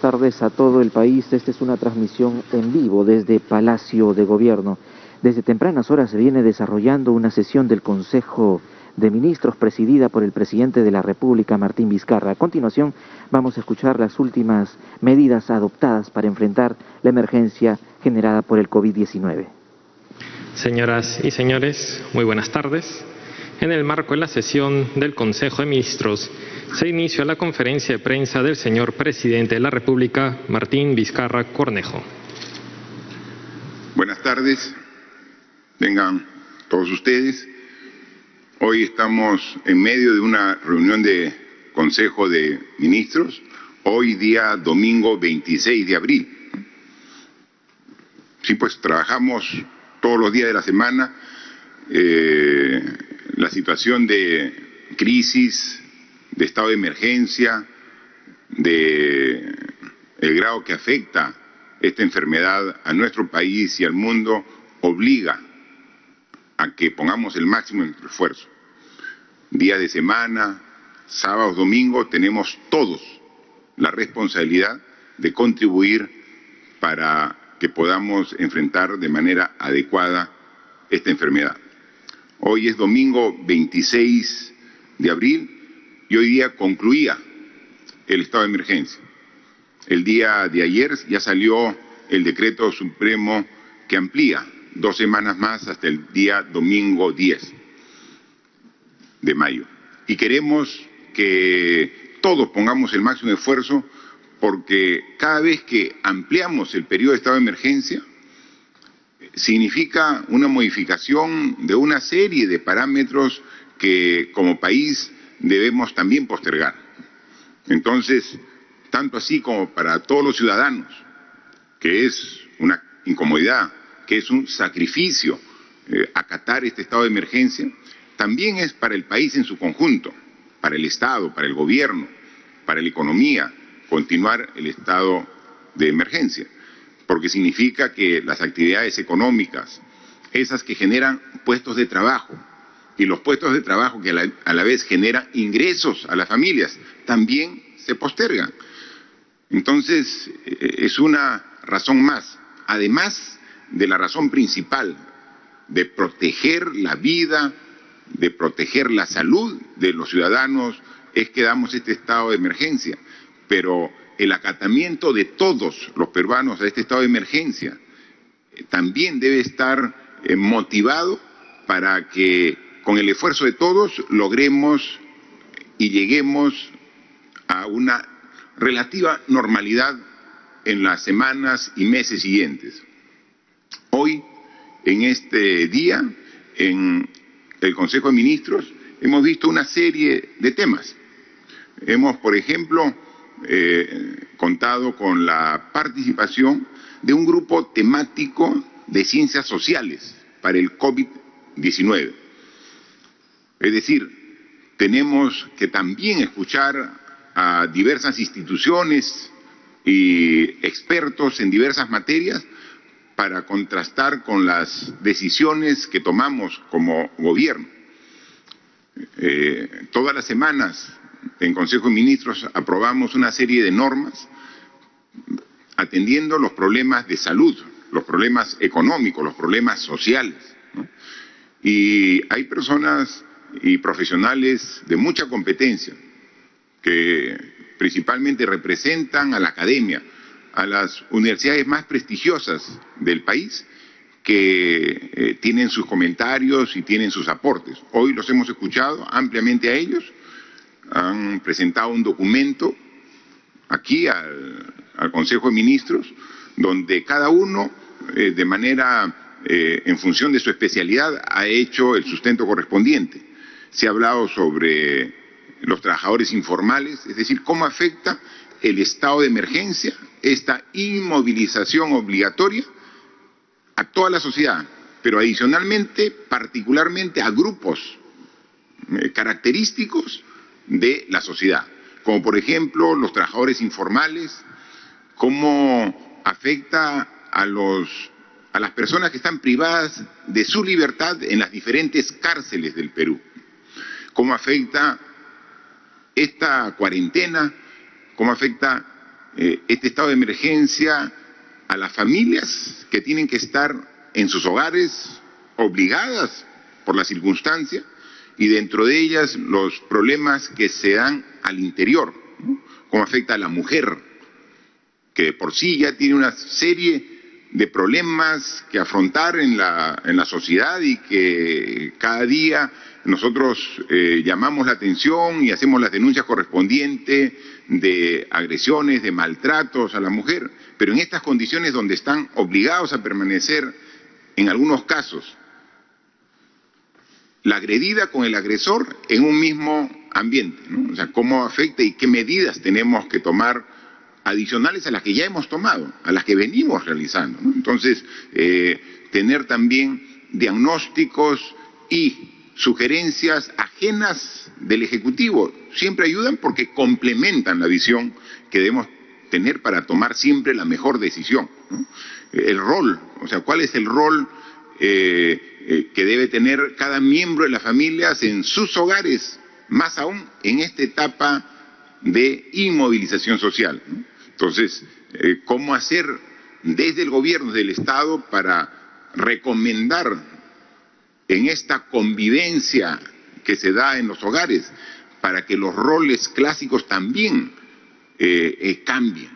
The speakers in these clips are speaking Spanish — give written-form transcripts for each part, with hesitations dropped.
tardes a todo el país. Esta es una transmisión en vivo desde Palacio de Gobierno. Desde tempranas horas se viene desarrollando una sesión del Consejo de Ministros presidida por el presidente de la República, Martín Vizcarra. A continuación vamos a escuchar las últimas medidas adoptadas para enfrentar la emergencia generada por el COVID-19. Señoras y señores, muy buenas tardes. En el marco de la sesión del Consejo de Ministros, se inició la conferencia de prensa del señor presidente de la República, Martín Vizcarra Cornejo. Buenas tardes, vengan todos ustedes. Hoy estamos en medio de una reunión de Consejo de Ministros, hoy día domingo 26 de abril. Sí, pues trabajamos todos los días de la semana. La situación de crisis, de estado de emergencia, de el grado que afecta esta enfermedad a nuestro país y al mundo, obliga a que pongamos el máximo en nuestro esfuerzo. Días de semana, sábados, domingos, tenemos todos la responsabilidad de contribuir para que podamos enfrentar de manera adecuada esta enfermedad. Hoy es domingo 26 de abril y hoy día concluía el estado de emergencia. El día de ayer ya salió el decreto supremo que amplía 2 semanas más hasta el día domingo 10 de mayo. Y queremos que todos pongamos el máximo esfuerzo porque cada vez que ampliamos el periodo de estado de emergencia, significa una modificación de una serie de parámetros que como país debemos también postergar. Entonces, tanto así como para todos los ciudadanos, que es una incomodidad, que es un sacrificio acatar este estado de emergencia, también es para el país en su conjunto, para el Estado, para el gobierno, para la economía, continuar el estado de emergencia, porque significa que las actividades económicas, esas que generan puestos de trabajo, y los puestos de trabajo que a la vez generan ingresos a las familias, también se postergan. Entonces, es una razón más, además de la razón principal de proteger la vida, de proteger la salud de los ciudadanos, es que damos este estado de emergencia, pero el acatamiento de todos los peruanos a este estado de emergencia también debe estar motivado para que con el esfuerzo de todos logremos y lleguemos a una relativa normalidad en las semanas y meses siguientes. Hoy, en este día, en el Consejo de Ministros, hemos visto una serie de temas. Hemos, por ejemplo, contado con la participación de un grupo temático de ciencias sociales para el COVID-19. Es decir, tenemos que también escuchar a diversas instituciones y expertos en diversas materias para contrastar con las decisiones que tomamos como gobierno. Todas las semanas en Consejo de Ministros aprobamos una serie de normas atendiendo los problemas de salud, los problemas económicos, los problemas sociales, ¿no? Y hay personas y profesionales de mucha competencia que principalmente representan a la academia, a las universidades más prestigiosas del país, que tienen sus comentarios y tienen sus aportes. Hoy los hemos escuchado ampliamente a ellos, han presentado un documento aquí al Consejo de Ministros, donde cada uno de manera, en función de su especialidad, ha hecho el sustento correspondiente. Se ha hablado sobre los trabajadores informales, es decir, cómo afecta el estado de emergencia, esta inmovilización obligatoria a toda la sociedad, pero adicionalmente, particularmente a grupos característicos de la sociedad, como por ejemplo los trabajadores informales, cómo afecta a las personas que están privadas de su libertad en las diferentes cárceles del Perú, cómo afecta esta cuarentena, cómo afecta este estado de emergencia a las familias que tienen que estar en sus hogares obligadas por la circunstancia, y dentro de ellas los problemas que se dan al interior, ¿no? Cómo afecta a la mujer, que de por sí ya tiene una serie de problemas que afrontar en la sociedad, y que cada día nosotros llamamos la atención y hacemos las denuncias correspondientes de agresiones, de maltratos a la mujer, pero en estas condiciones donde están obligados a permanecer, en algunos casos, la agredida con el agresor en un mismo ambiente, ¿no? O sea, cómo afecta y qué medidas tenemos que tomar adicionales a las que ya hemos tomado, a las que venimos realizando, ¿no? Entonces, tener también diagnósticos y sugerencias ajenas del Ejecutivo siempre ayudan, porque complementan la visión que debemos tener para tomar siempre la mejor decisión, ¿no? El rol, o sea, ¿cuál es el rol que debe tener cada miembro de las familias en sus hogares, más aún en esta etapa de inmovilización social, ¿no? Entonces, ¿cómo hacer desde el gobierno, desde el Estado, para recomendar en esta convivencia que se da en los hogares, para que los roles clásicos también cambien,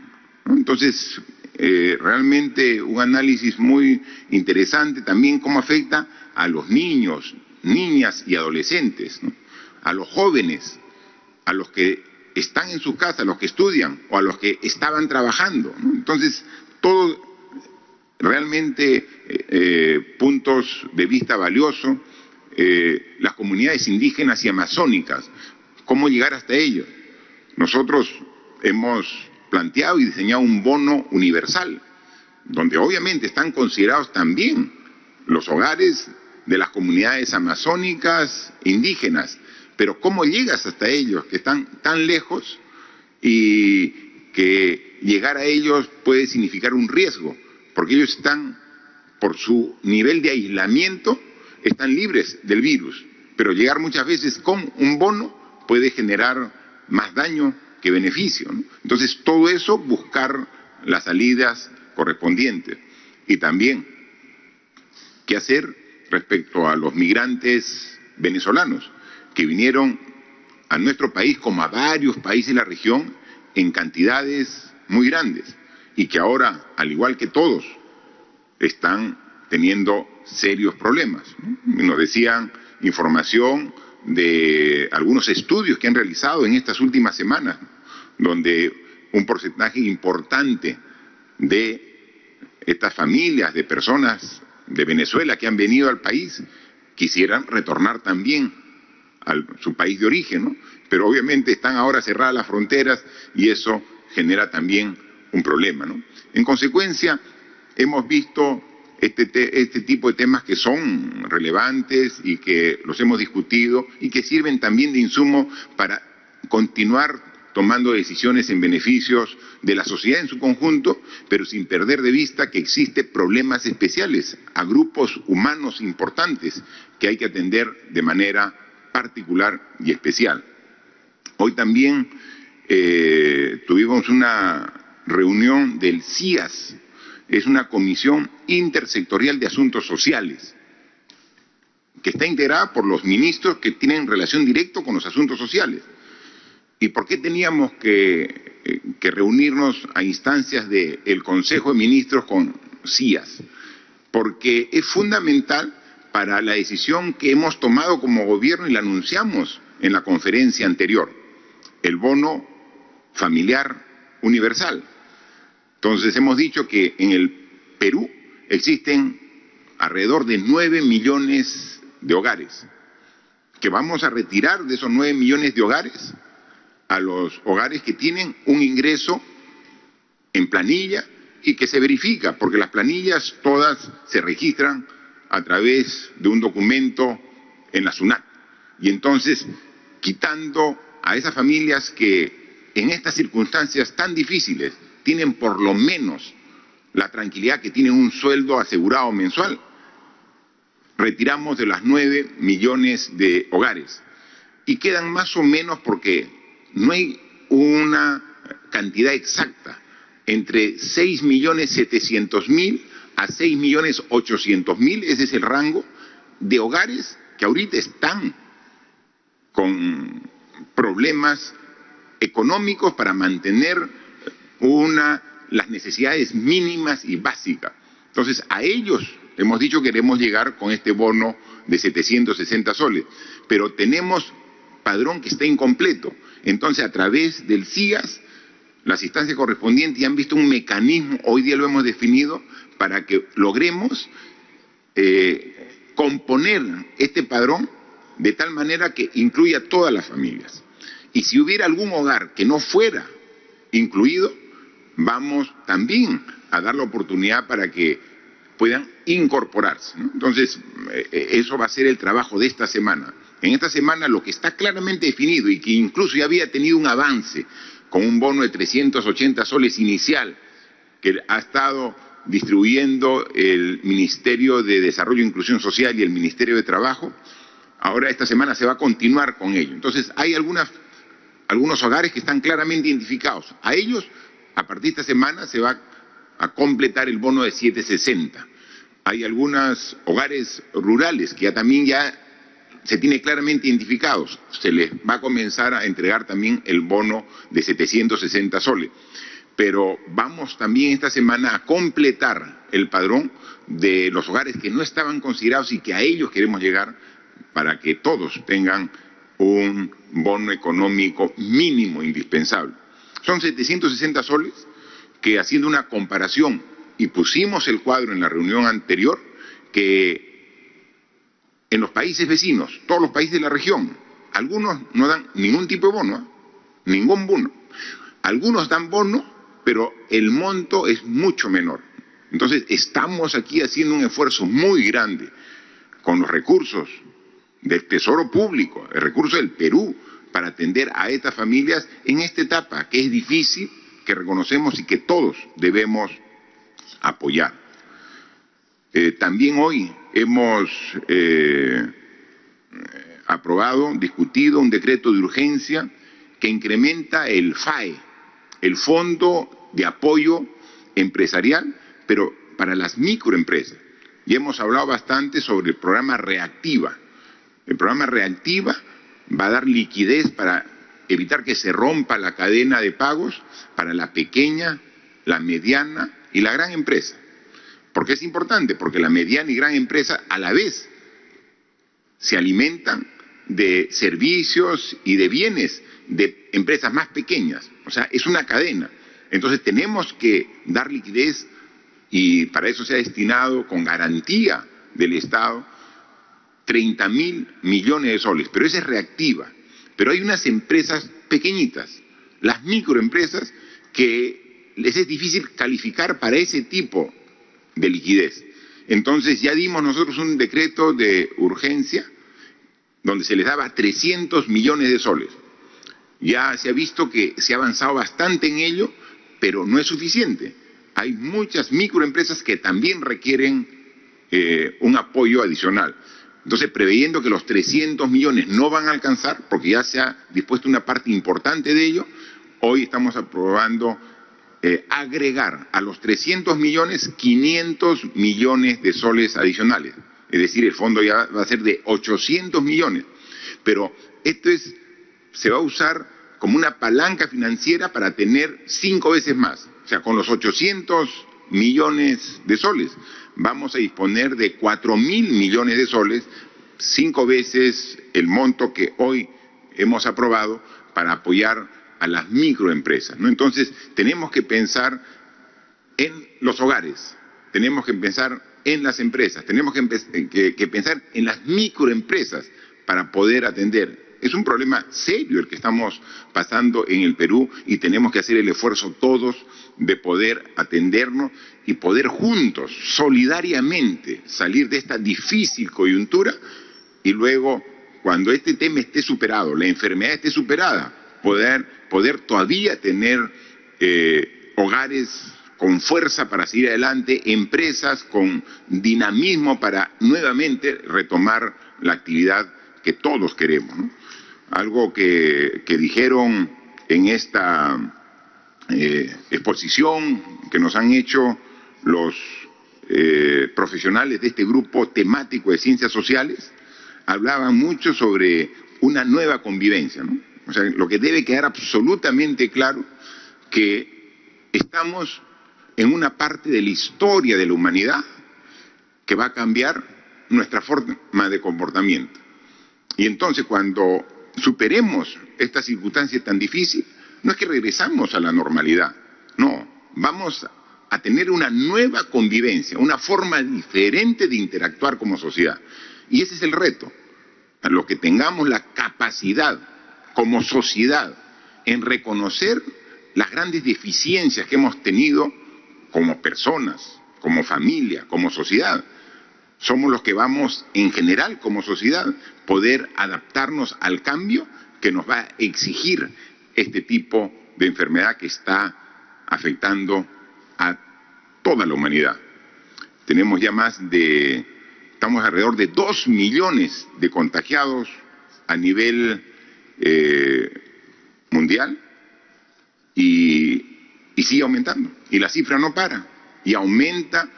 ¿no? Entonces, realmente un análisis muy interesante también cómo afecta a los niños, niñas y adolescentes, ¿no? A los jóvenes, a los que están en su casa, a los que estudian o a los que estaban trabajando, ¿no? Entonces, todo realmente puntos de vista valiosos. Las comunidades indígenas y amazónicas, ¿cómo llegar hasta ellos? Nosotros hemos planteado y diseñado un bono universal, donde obviamente están considerados también los hogares de las comunidades amazónicas indígenas, pero ¿cómo llegas hasta ellos que están tan lejos, y que llegar a ellos puede significar un riesgo? Porque ellos están, por su nivel de aislamiento, están libres del virus, pero llegar muchas veces con un bono puede generar más daño que beneficio, ¿no? Entonces, todo eso, buscar las salidas correspondientes. Y también, ¿qué hacer respecto a los migrantes venezolanos que vinieron a nuestro país, como a varios países de la región, en cantidades muy grandes, y que ahora, al igual que todos, están teniendo serios problemas, ¿no? Nos decían información de algunos estudios que han realizado en estas últimas semanas, donde un porcentaje importante de estas familias, de personas de Venezuela que han venido al país, quisieran retornar también a su país de origen, ¿no? Pero obviamente están ahora cerradas las fronteras, y eso genera también un problema, ¿no? En consecuencia, hemos visto este tipo de temas que son relevantes y que los hemos discutido y que sirven también de insumo para continuar tomando decisiones en beneficios de la sociedad en su conjunto, pero sin perder de vista que existen problemas especiales a grupos humanos importantes que hay que atender de manera particular y especial. Hoy también tuvimos una reunión del CIAS, es una comisión intersectorial de asuntos sociales, que está integrada por los ministros que tienen relación directa con los asuntos sociales. ¿Y por qué teníamos que reunirnos a instancias del Consejo de Ministros con CIAS? Porque es fundamental para la decisión que hemos tomado como gobierno y la anunciamos en la conferencia anterior, el bono familiar universal. Entonces, hemos dicho que en el Perú existen alrededor de 9 millones de hogares, que vamos a retirar de esos 9 millones de hogares a los hogares que tienen un ingreso en planilla y que se verifica, porque las planillas todas se registran a través de un documento en la SUNAT. Y entonces, quitando a esas familias que en estas circunstancias tan difíciles tienen por lo menos la tranquilidad que tienen un sueldo asegurado mensual, retiramos de las 9 millones de hogares. Y quedan más o menos, porque no hay una cantidad exacta, entre 6.700.000 a 6.800.000, ese es el rango de hogares que ahorita están con problemas económicos para mantener las necesidades mínimas y básicas. Entonces, a ellos hemos dicho que queremos llegar con este bono de 760 soles, pero tenemos padrón que está incompleto. Entonces, a través del CIAS, las instancias correspondientes ya han visto un mecanismo, hoy día lo hemos definido, para que logremos componer este padrón de tal manera que incluya a todas las familias. Y si hubiera algún hogar que no fuera incluido, vamos también a dar la oportunidad para que puedan incorporarse, ¿no? Entonces, eso va a ser el trabajo de esta semana. En esta semana lo que está claramente definido y que incluso ya había tenido un avance con un bono de 380 soles inicial que ha estado distribuyendo el Ministerio de Desarrollo e Inclusión Social y el Ministerio de Trabajo, ahora esta semana se va a continuar con ello. Entonces, hay algunos hogares que están claramente identificados. A ellos, a partir de esta semana, se va a completar el bono de 760. Hay algunos hogares rurales que también se tiene claramente identificados. Se les va a comenzar a entregar también el bono de 760 soles. Pero vamos también esta semana a completar el padrón de los hogares que no estaban considerados y que a ellos queremos llegar para que todos tengan un bono económico mínimo indispensable. Son 760 soles que, haciendo una comparación, y pusimos el cuadro en la reunión anterior, que en los países vecinos, todos los países de la región, algunos no dan ningún tipo de bono, ningún bono. Algunos dan bono, pero el monto es mucho menor. Entonces, estamos aquí haciendo un esfuerzo muy grande con los recursos del Tesoro Público, el recurso del Perú, para atender a estas familias en esta etapa que es difícil, que reconocemos y que todos debemos apoyar. También hoy hemos aprobado, discutido un decreto de urgencia que incrementa el FAE, el Fondo de Apoyo Empresarial, pero para las microempresas. Y hemos hablado bastante sobre el programa Reactiva. El programa Reactiva va a dar liquidez para evitar que se rompa la cadena de pagos para la pequeña, la mediana y la gran empresa. ¿Por qué es importante? Porque la mediana y gran empresa a la vez se alimentan de servicios y de bienes de empresas más pequeñas. O sea, es una cadena. Entonces tenemos que dar liquidez y para eso se ha destinado con garantía del Estado 30.000 millones de soles. Pero esa es Reactiva. Pero hay unas empresas pequeñitas, las microempresas, que les es difícil calificar para ese tipo de liquidez. Entonces ya dimos nosotros un decreto de urgencia donde se les daba 300 millones de soles. Ya se ha visto que se ha avanzado bastante en ello, pero no es suficiente. Hay muchas microempresas que también requieren un apoyo adicional. Entonces, preveyendo que los 300 millones no van a alcanzar, porque ya se ha dispuesto una parte importante de ello, hoy estamos aprobando agregar a los 300 millones 500 millones de soles adicionales. Es decir, el fondo ya va a ser de 800 millones. Pero esto se va a usar como una palanca financiera para tener 5 veces más. O sea, con los 800 millones de soles vamos a disponer de 4.000 millones de soles, 5 veces el monto que hoy hemos aprobado para apoyar a las microempresas, ¿no? Entonces, tenemos que pensar en los hogares, tenemos que pensar en las empresas, tenemos que pensar en las microempresas para poder atender. Es un problema serio el que estamos pasando en el Perú y tenemos que hacer el esfuerzo todos de poder atendernos y poder juntos, solidariamente, salir de esta difícil coyuntura y luego, cuando este tema esté superado, la enfermedad esté superada, poder todavía tener hogares con fuerza para seguir adelante, empresas con dinamismo para nuevamente retomar la actividad que todos queremos, ¿no? Algo que dijeron en esta exposición que nos han hecho los profesionales de este grupo temático de ciencias sociales, hablaban mucho sobre una nueva convivencia, ¿no? O sea, lo que debe quedar absolutamente claro que estamos en una parte de la historia de la humanidad que va a cambiar nuestra forma de comportamiento. Y entonces, cuando superemos esta circunstancia tan difícil, no es que regresamos a la normalidad, no, vamos a tener una nueva convivencia, una forma diferente de interactuar como sociedad. Y ese es el reto, a lo que tengamos la capacidad como sociedad en reconocer las grandes deficiencias que hemos tenido como personas, como familia, como sociedad. Somos los que vamos, en general, como sociedad, poder adaptarnos al cambio que nos va a exigir este tipo de enfermedad que está afectando a toda la humanidad. Tenemos ya estamos alrededor de 2 millones de contagiados a nivel mundial y sigue aumentando. Y la cifra no para. Y aumenta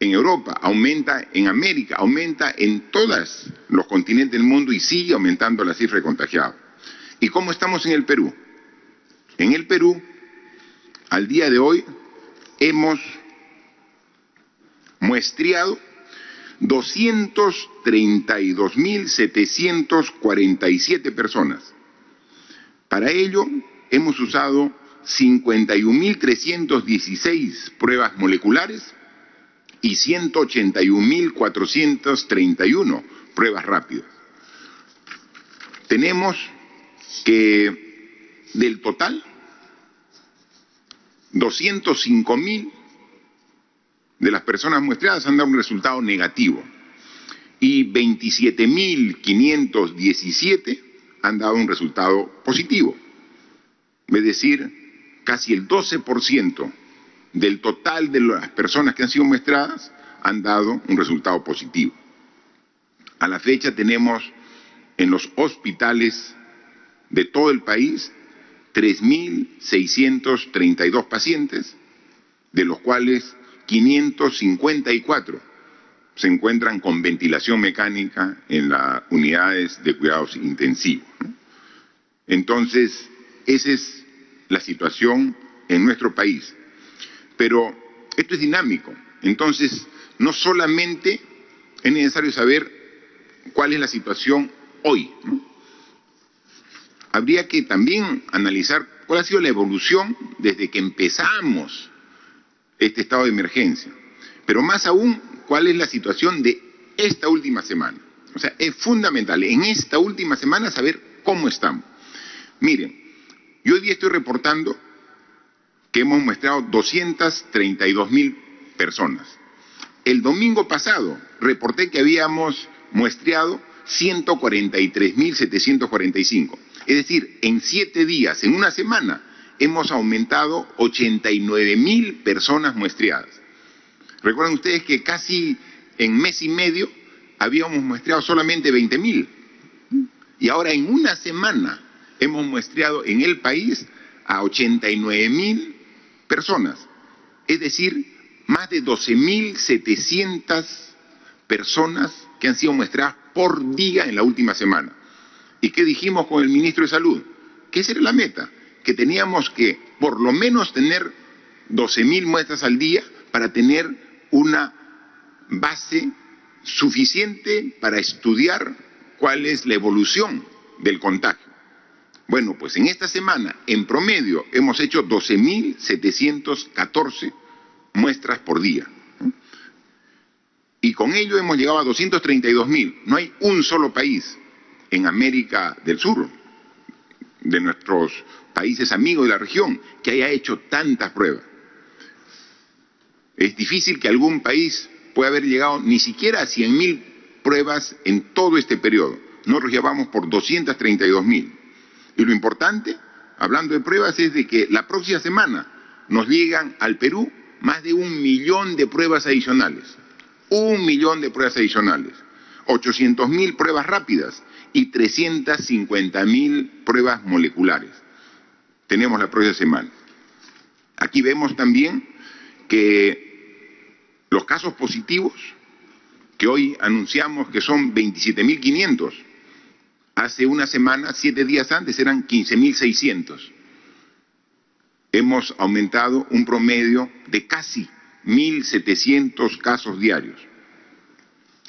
en Europa, aumenta en América, aumenta en todos los continentes del mundo y sigue aumentando la cifra de contagiados. ¿Y cómo estamos en el Perú? En el Perú, al día de hoy, hemos muestreado 232.747 personas. Para ello, hemos usado 51.316 pruebas moleculares y 181.431 pruebas rápidas. Tenemos que del total, 205.000 de las personas muestreadas han dado un resultado negativo y 27.517 han dado un resultado positivo. Es decir, casi el 12% del total de las personas que han sido muestreadas han dado un resultado positivo. A la fecha tenemos en los hospitales de todo el país 3.632 pacientes, de los cuales 554 se encuentran con ventilación mecánica en las unidades de cuidados intensivos. Entonces, esa es la situación en nuestro país. Pero esto es dinámico, entonces no solamente es necesario saber cuál es la situación hoy, ¿no? Habría que también analizar cuál ha sido la evolución desde que empezamos este estado de emergencia, pero más aún cuál es la situación de esta última semana. O sea, es fundamental en esta última semana saber cómo estamos. Miren, yo hoy día estoy reportando que hemos muestreado 232.000 personas. El domingo pasado reporté que habíamos muestreado 143.745. Es decir, en 7 días, en una semana, hemos aumentado 89.000 personas muestreadas. Recuerden ustedes que casi en mes y medio habíamos muestreado solamente 20.000. Y ahora en una semana hemos muestreado en el país a 89.000 personas, es decir, más de 12.700 personas que han sido muestreadas por día en la última semana. ¿Y qué dijimos con el ministro de Salud? Que esa era la meta, que teníamos que por lo menos tener 12.000 muestras al día para tener una base suficiente para estudiar cuál es la evolución del contagio. Bueno, pues en esta semana, en promedio, hemos hecho 12.714 muestras por día. Y con ello hemos llegado a 232.000. No hay un solo país en América del Sur, de nuestros países amigos de la región, que haya hecho tantas pruebas. Es difícil que algún país pueda haber llegado ni siquiera a 100.000 pruebas en todo este periodo. Nosotros ya vamos por 232.000. Y lo importante, hablando de pruebas, es de que la próxima semana nos llegan al Perú más de 1 millón de pruebas adicionales. 1 millón de pruebas adicionales. 800.000 pruebas rápidas y 350.000 pruebas moleculares. tenemos la próxima semana. Aquí vemos también que los casos positivos, que hoy anunciamos que son 27.500, hace una semana, 7 días antes, eran 15.600. Hemos aumentado un promedio de casi 1.700 casos diarios.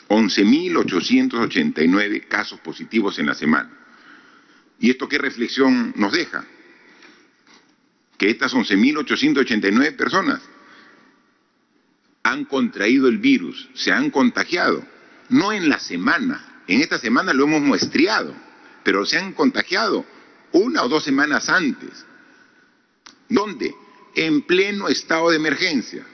11.889 casos positivos en la semana. ¿Y esto qué reflexión nos deja? Que estas 11.889 personas han contraído el virus, se han contagiado, no en la semana, en esta semana lo hemos muestreado, pero se han contagiado 1 o 2 semanas antes. ¿Dónde? En pleno estado de emergencia.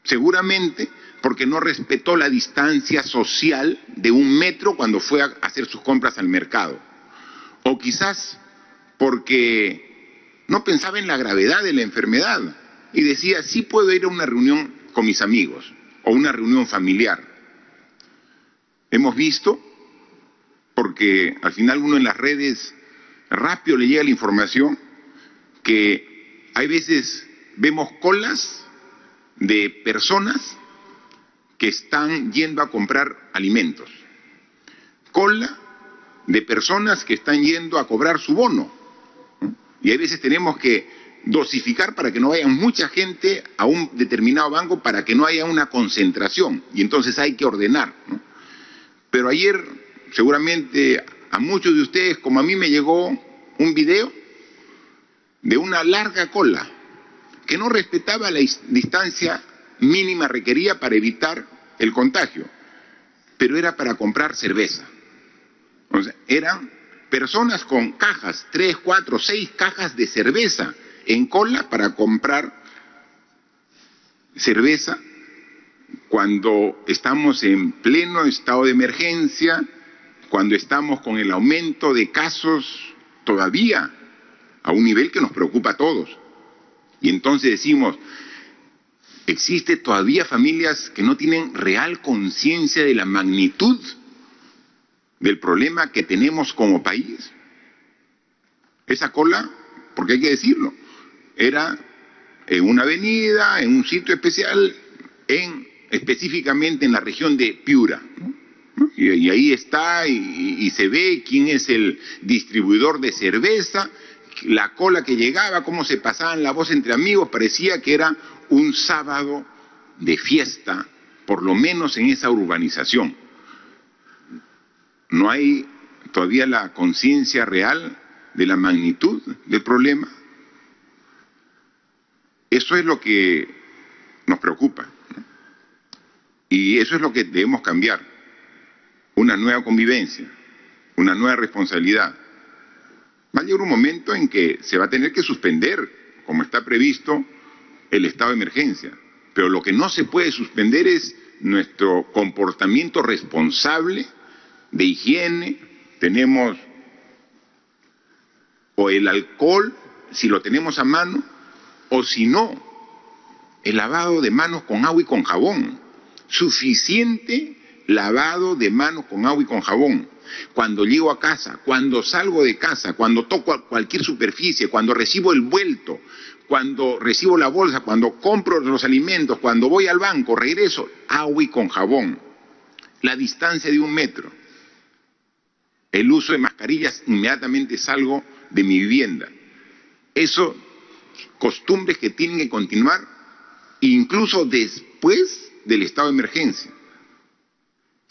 Seguramente porque no respetó la distancia social de 1 metro cuando fue a hacer sus compras al mercado. O quizás porque no pensaba en la gravedad de la enfermedad y decía, sí puedo ir a una reunión con mis amigos o una reunión familiar. Hemos visto, porque al final uno en las redes rápido le llega la información, que hay veces vemos colas de personas que están yendo a comprar alimentos, cola de personas que están yendo a cobrar su bono, ¿no? Y hay veces tenemos que dosificar para que no vaya mucha gente a un determinado banco, para que no haya una concentración, y entonces hay que ordenar, ¿no? Pero ayer seguramente a muchos de ustedes, como a mí, me llegó un video de una larga cola que no respetaba la distancia mínima requerida para evitar el contagio, pero era para comprar cerveza. O sea, eran personas con cajas, 3, 4, 6 cajas de cerveza en cola para comprar cerveza cuando estamos en pleno estado de emergencia, cuando estamos con el aumento de casos todavía a un nivel que nos preocupa a todos. Y entonces decimos, ¿existe todavía familias que no tienen real conciencia de la magnitud del problema que tenemos como país? Esa cola, porque hay que decirlo, era en una avenida, en un sitio especial, específicamente en la región de Piura, ¿no? Y ahí está, y se ve quién es el distribuidor de cerveza, la cola que llegaba, cómo se pasaban la voz entre amigos. Parecía que era un sábado de fiesta, por lo menos en esa urbanización. No hay todavía la conciencia real de la magnitud del problema. Eso es lo que nos preocupa, ¿no? Y eso es lo que debemos cambiar. Una nueva convivencia, una nueva responsabilidad. Va a llegar un momento en que se va a tener que suspender, como está previsto, el estado de emergencia. Pero lo que no se puede suspender es nuestro comportamiento responsable de higiene. Tenemos o el alcohol, si lo tenemos a mano, o si no, el lavado de manos con agua y con jabón. Suficiente lavado de manos con agua y con jabón. Cuando llego a casa, cuando salgo de casa, cuando toco cualquier superficie, cuando recibo el vuelto, cuando recibo la bolsa, cuando compro los alimentos, cuando voy al banco, regreso, agua y con jabón. La distancia de 1 metro. El uso de mascarillas, inmediatamente salgo de mi vivienda. Eso, costumbres que tienen que continuar incluso después del estado de emergencia.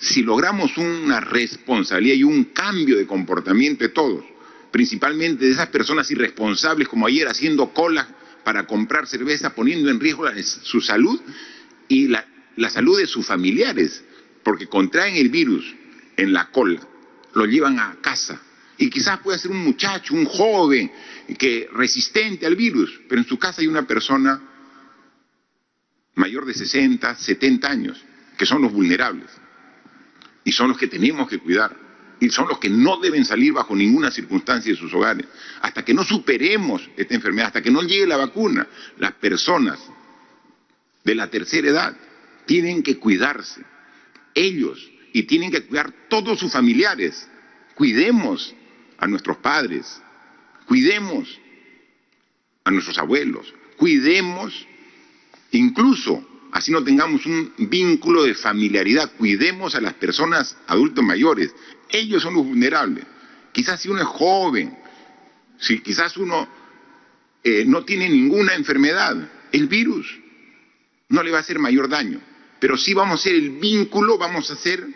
Si logramos una responsabilidad y un cambio de comportamiento de todos, principalmente de esas personas irresponsables como ayer haciendo colas para comprar cerveza, poniendo en riesgo su salud y la salud de sus familiares, porque contraen el virus en la cola, lo llevan a casa. Y quizás pueda ser un muchacho, un joven, resistente al virus, pero en su casa hay una persona mayor de 60, 70 años, que son los vulnerables. Y son los que tenemos que cuidar. Y son los que no deben salir bajo ninguna circunstancia de sus hogares. Hasta que no superemos esta enfermedad, hasta que no llegue la vacuna, las personas de la tercera edad tienen que cuidarse. Ellos, y tienen que cuidar todos sus familiares. Cuidemos a nuestros padres. Cuidemos a nuestros abuelos, cuidemos, incluso así no tengamos un vínculo de familiaridad, cuidemos a las personas adultos mayores. Ellos son los vulnerables. Quizás si uno es joven, si quizás uno no tiene ninguna enfermedad, el virus no le va a hacer mayor daño, pero sí vamos a hacer el vínculo, vamos a ser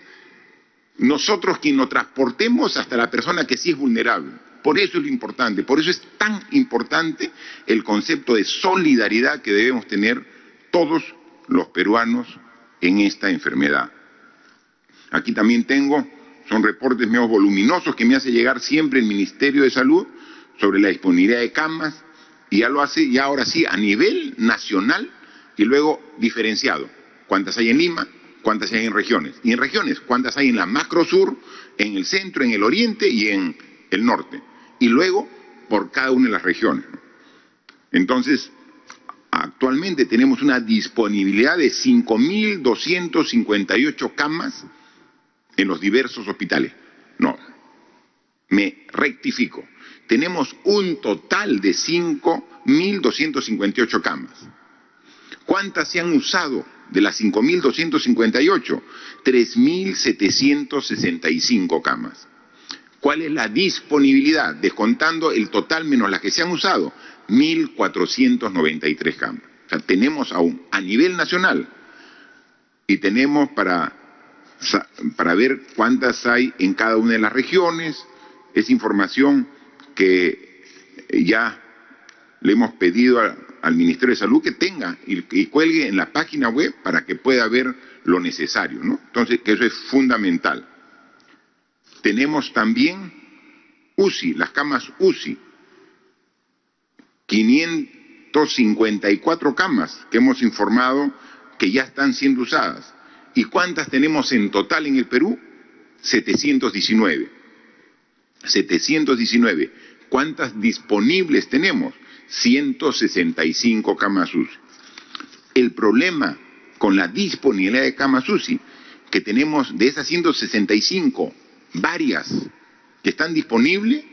nosotros quien nos transportemos hasta la persona que sí es vulnerable. Por eso es lo importante, por eso es tan importante el concepto de solidaridad que debemos tener todos los peruanos en esta enfermedad. Aquí también son reportes medio voluminosos que me hace llegar siempre el Ministerio de Salud sobre la disponibilidad de camas, y ya lo hace, ya ahora sí, a nivel nacional y luego diferenciado. ¿Cuántas hay en Lima? ¿Cuántas hay en regiones? Y en regiones, ¿cuántas hay en la macro sur, en el centro, en el oriente y en el norte? Y luego, por cada una de las regiones. Entonces, actualmente tenemos una disponibilidad de 5.258 camas en los diversos hospitales. No, me rectifico. Tenemos un total de 5.258 camas. ¿Cuántas se han usado de las 5.258? 3.765 camas. ¿Cuál es la disponibilidad? Descontando el total menos las que se han usado, 1.493 camas. O sea, tenemos aún a nivel nacional y tenemos para ver cuántas hay en cada una de las regiones. Es información que ya le hemos pedido al Ministerio de Salud que tenga y cuelgue en la página web para que pueda ver lo necesario, ¿no? Entonces, que eso es fundamental. Tenemos también UCI, las camas UCI, 554 camas que hemos informado que ya están siendo usadas. ¿Y cuántas tenemos en total en el Perú? 719. 719. ¿Cuántas disponibles tenemos? 165 camas UCI. El problema con la disponibilidad de camas UCI, que tenemos de esas 165, varias que están disponibles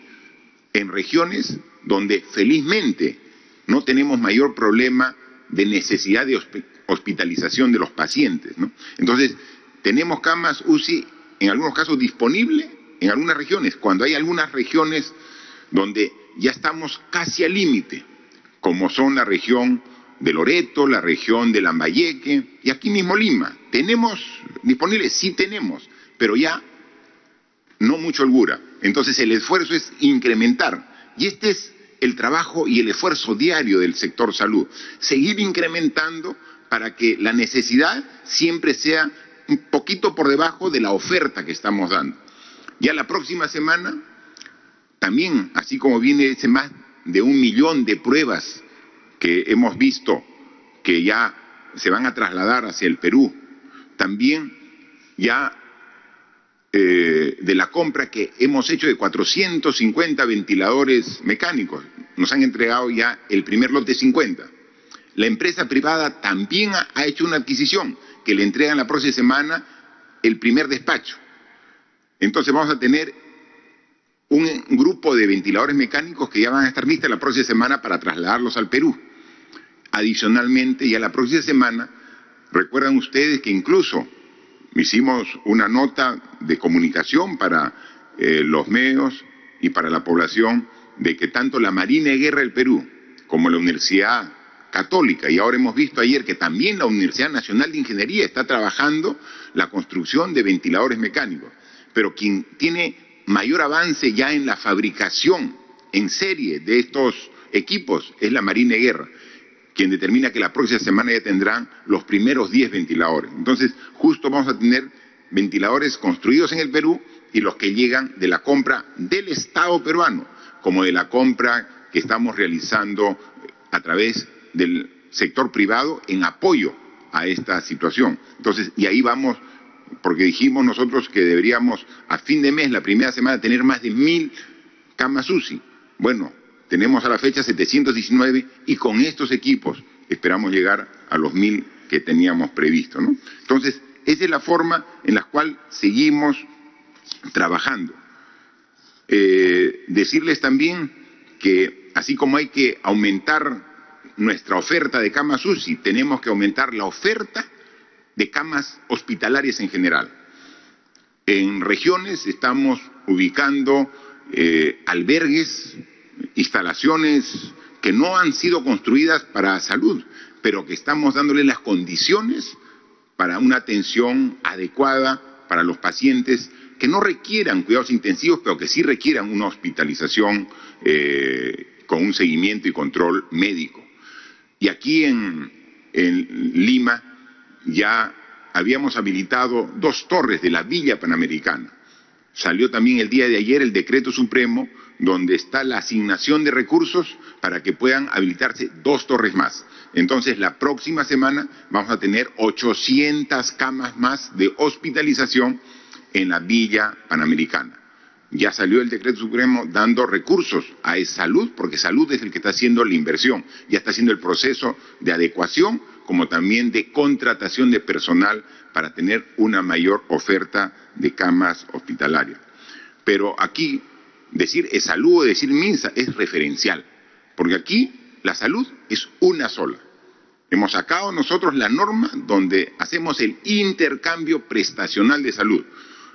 en regiones donde felizmente no tenemos mayor problema de necesidad de hospitalización de los pacientes, ¿no? Entonces, tenemos camas UCI en algunos casos disponibles en algunas regiones, cuando hay algunas regiones donde ya estamos casi al límite, como son la región de Loreto, la región de Lambayeque y aquí mismo Lima. ¿Tenemos disponibles? Sí tenemos, pero ya no mucha holgura. Entonces el esfuerzo es incrementar, y este es el trabajo y el esfuerzo diario del sector salud, seguir incrementando para que la necesidad siempre sea un poquito por debajo de la oferta que estamos dando. Ya la próxima semana, también, así como viene ese más de 1 millón de pruebas que hemos visto que ya se van a trasladar hacia el Perú, también ya de la compra que hemos hecho de 450 ventiladores mecánicos, nos han entregado ya el primer lote 50. La empresa privada también ha hecho una adquisición que le entregan la próxima semana el primer despacho. Entonces vamos a tener un grupo de ventiladores mecánicos que ya van a estar listos la próxima semana para trasladarlos al Perú. Adicionalmente, ya la próxima semana, recuerdan ustedes que incluso hicimos una nota de comunicación para los medios y para la población de que tanto la Marina de Guerra del Perú como la Universidad Católica, y ahora hemos visto ayer que también la Universidad Nacional de Ingeniería está trabajando la construcción de ventiladores mecánicos, pero quien tiene mayor avance ya en la fabricación en serie de estos equipos es la Marina de Guerra, quien determina que la próxima semana ya tendrán los primeros 10 ventiladores. Entonces, justo vamos a tener ventiladores construidos en el Perú y los que llegan de la compra del Estado peruano, como de la compra que estamos realizando a través del sector privado en apoyo a esta situación. Entonces, y ahí vamos, porque dijimos nosotros que deberíamos a fin de mes, la primera semana, tener más de 1.000 camas UCI. Bueno, tenemos a la fecha 719 y con estos equipos esperamos llegar a los 1.000 que teníamos previsto, ¿no? Entonces, esa es la forma en la cual seguimos trabajando. Decirles también que así como hay que aumentar nuestra oferta de camas UCI, tenemos que aumentar la oferta de camas hospitalarias en general. En regiones estamos ubicando albergues, instalaciones que no han sido construidas para salud, pero que estamos dándole las condiciones para una atención adecuada para los pacientes que no requieran cuidados intensivos, pero que sí requieran una hospitalización con un seguimiento y control médico. Y aquí en Lima ya habíamos habilitado 2 torres de la Villa Panamericana. Salió también el día de ayer el decreto supremo donde está la asignación de recursos para que puedan habilitarse 2 torres más. Entonces, la próxima semana vamos a tener 800 camas más de hospitalización en la Villa Panamericana. Ya salió el decreto supremo dando recursos a salud, porque salud es el que está haciendo la inversión, ya está haciendo el proceso de adecuación, como también de contratación de personal para tener una mayor oferta de camas hospitalarias. Pero aquí, decir salud o decir MINSA es referencial, porque aquí la salud es una sola. Hemos sacado nosotros la norma donde hacemos el intercambio prestacional de salud.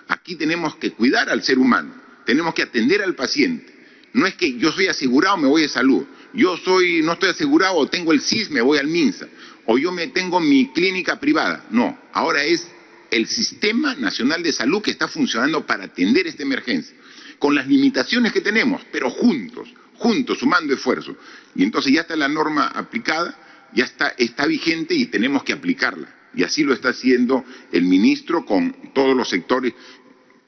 Aquí tenemos que cuidar al ser humano, tenemos que atender al paciente. No es que yo soy asegurado, me voy de salud. No estoy asegurado o tengo el SIS, me voy al MINSA. O yo tengo mi clínica privada. No, ahora es el Sistema Nacional de Salud que está funcionando para atender esta emergencia. Con las limitaciones que tenemos, pero juntos, sumando esfuerzos. Y entonces ya está la norma aplicada, ya está vigente y tenemos que aplicarla. Y así lo está haciendo el ministro con todos los sectores,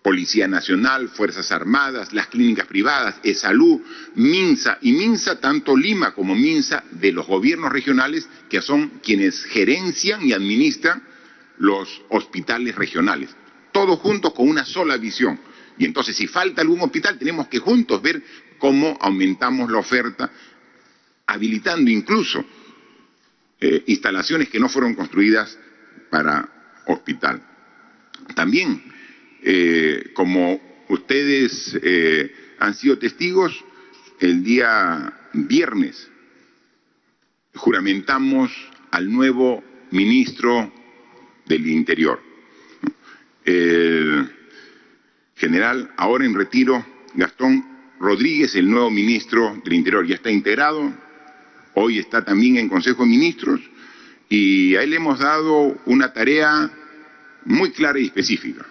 Policía Nacional, Fuerzas Armadas, las clínicas privadas, salud, MINSA, y MINSA, tanto Lima como MINSA de los gobiernos regionales, que son quienes gerencian y administran los hospitales regionales. Todos juntos con una sola visión. Y entonces, si falta algún hospital, tenemos que juntos ver cómo aumentamos la oferta, habilitando incluso instalaciones que no fueron construidas para hospital. También, como ustedes han sido testigos, el día viernes juramentamos al nuevo ministro del Interior. El general, ahora en retiro, Gastón Rodríguez, el nuevo ministro del Interior, ya está integrado, hoy está también en Consejo de Ministros, y a él le hemos dado una tarea muy clara y específica.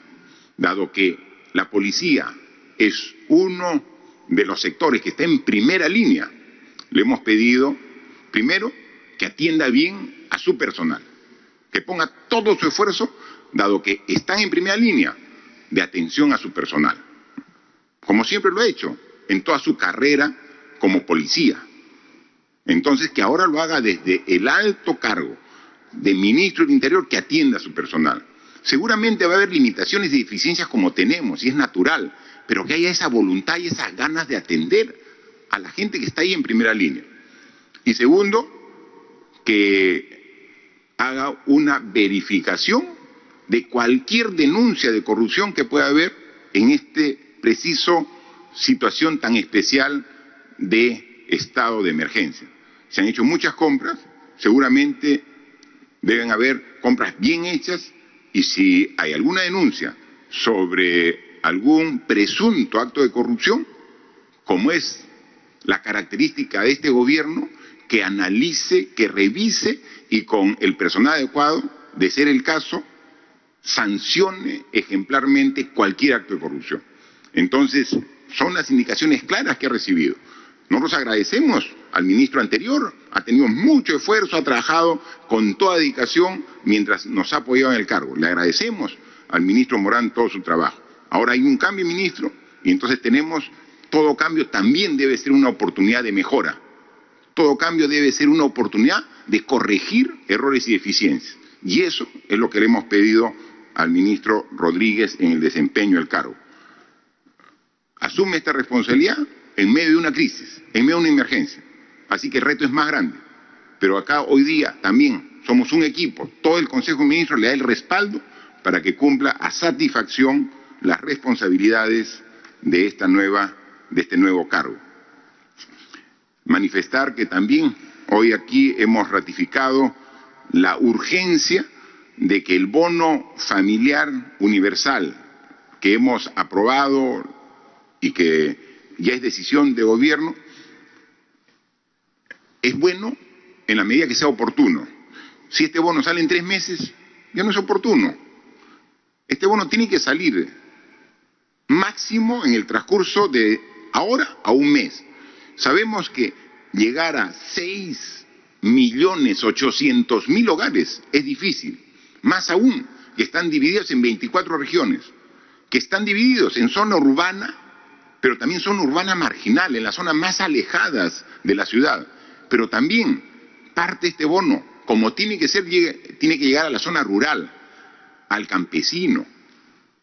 Dado que la policía es uno de los sectores que está en primera línea, le hemos pedido, primero, que atienda bien a su personal, que ponga todo su esfuerzo, dado que están en primera línea, de atención a su personal, como siempre lo ha hecho en toda su carrera como policía. Entonces, que ahora lo haga desde el alto cargo de ministro del Interior, que atienda a su personal. Seguramente va a haber limitaciones y deficiencias como tenemos, y es natural, pero que haya esa voluntad y esas ganas de atender a la gente que está ahí en primera línea. Y segundo, que haga una verificación de cualquier denuncia de corrupción que pueda haber en este preciso situación tan especial de estado de emergencia. Se han hecho muchas compras, seguramente deben haber compras bien hechas, y si hay alguna denuncia sobre algún presunto acto de corrupción, como es la característica de este gobierno, que analice, que revise y con el personal adecuado, de ser el caso, sancione ejemplarmente cualquier acto de corrupción. Entonces, son las indicaciones claras que ha recibido. Nosotros agradecemos al ministro anterior, ha tenido mucho esfuerzo, ha trabajado con toda dedicación mientras nos ha apoyado en el cargo. Le agradecemos al ministro Morán todo su trabajo. Ahora hay un cambio de ministro y entonces todo cambio también debe ser una oportunidad de mejora. Todo cambio debe ser una oportunidad de corregir errores y deficiencias. Y eso es lo que le hemos pedido al ministro Rodríguez en el desempeño del cargo. Asume esta responsabilidad en medio de una crisis, en medio de una emergencia. Así que el reto es más grande. Pero acá hoy día también somos un equipo. Todo el Consejo de Ministros le da el respaldo para que cumpla a satisfacción las responsabilidades de este nuevo cargo. manifestar que también hoy aquí hemos ratificado la urgencia de que el bono familiar universal que hemos aprobado y que ya es decisión de gobierno, es bueno en la medida que sea oportuno. Si este bono sale en 3 meses, ya no es oportuno. Este bono tiene que salir máximo en el transcurso de ahora a un mes. Sabemos que llegar a 6.800.000 hogares es difícil, más aún que están divididos en 24 regiones, que están divididos en zona urbana, pero también zona urbana marginal, en las zonas más alejadas de la ciudad. Pero también parte de este bono, como tiene que ser, tiene que llegar a la zona rural, al campesino,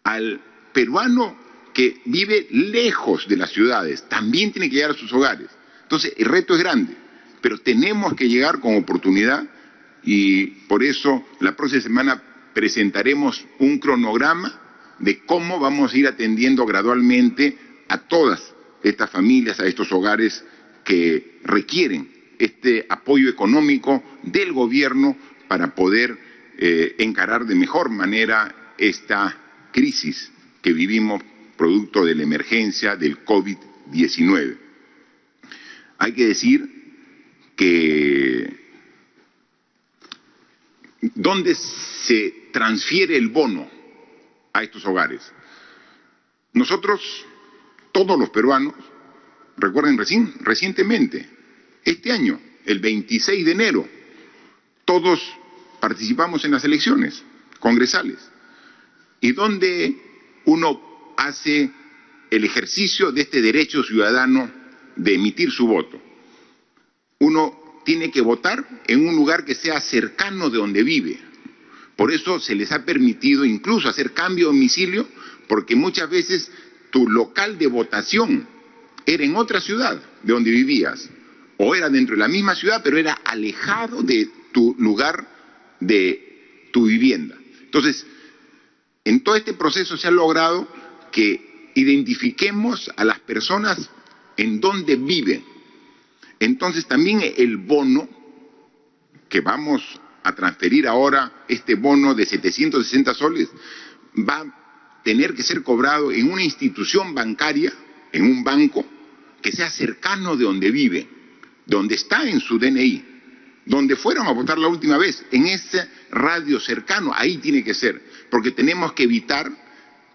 al peruano que vive lejos de las ciudades, también tiene que llegar a sus hogares. Entonces, el reto es grande, pero tenemos que llegar con oportunidad y por eso la próxima semana presentaremos un cronograma de cómo vamos a ir atendiendo gradualmente a todas estas familias, a estos hogares que requieren este apoyo económico del gobierno para poder encarar de mejor manera esta crisis que vivimos producto de la emergencia del COVID-19. Hay que decir que ¿dónde se transfiere el bono a estos hogares? Nosotros, todos los peruanos, recuerden recientemente, este año, el 26 de enero, todos participamos en las elecciones congresales. ¿Y dónde uno hace el ejercicio de este derecho ciudadano de emitir su voto? Uno tiene que votar en un lugar que sea cercano de donde vive. Por eso se les ha permitido incluso hacer cambio de domicilio, porque muchas veces tu local de votación era en otra ciudad de donde vivías, o era dentro de la misma ciudad, pero era alejado de tu lugar de tu vivienda. Entonces, en todo este proceso se ha logrado que identifiquemos a las personas en donde viven. Entonces también el bono que vamos a transferir ahora, este bono de 760 soles, va a tener que ser cobrado en una institución bancaria, en un banco, que sea cercano de donde vive, donde está en su DNI, donde fueron a votar la última vez, en ese radio cercano, ahí tiene que ser, porque tenemos que evitar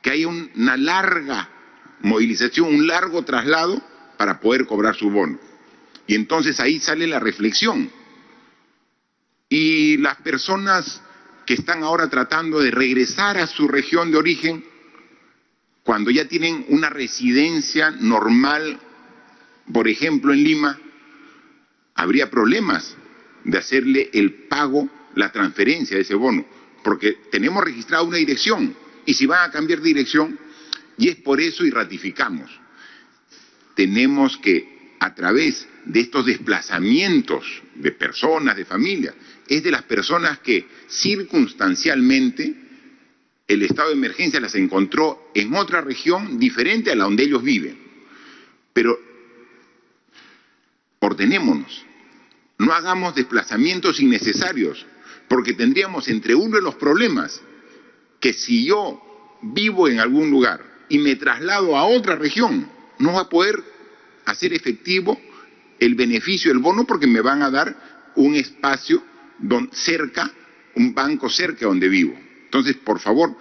que haya una larga movilización, un largo traslado para poder cobrar su bono. Y entonces ahí sale la reflexión. Y las personas que están ahora tratando de regresar a su región de origen, cuando ya tienen una residencia normal, por ejemplo en Lima, habría problemas de hacerle el pago, la transferencia de ese bono, porque tenemos registrada una dirección, y si van a cambiar de dirección, y es por eso y ratificamos, tenemos que, a través de estos desplazamientos de personas, de familias, es de las personas que circunstancialmente el estado de emergencia las encontró en otra región diferente a la donde ellos viven. Pero ordenémonos, no hagamos desplazamientos innecesarios, porque tendríamos entre uno de los problemas que si yo vivo en algún lugar y me traslado a otra región, no va a poder hacer efectivo el beneficio del bono porque me van a dar un espacio cerca, un banco cerca donde vivo. Entonces, por favor,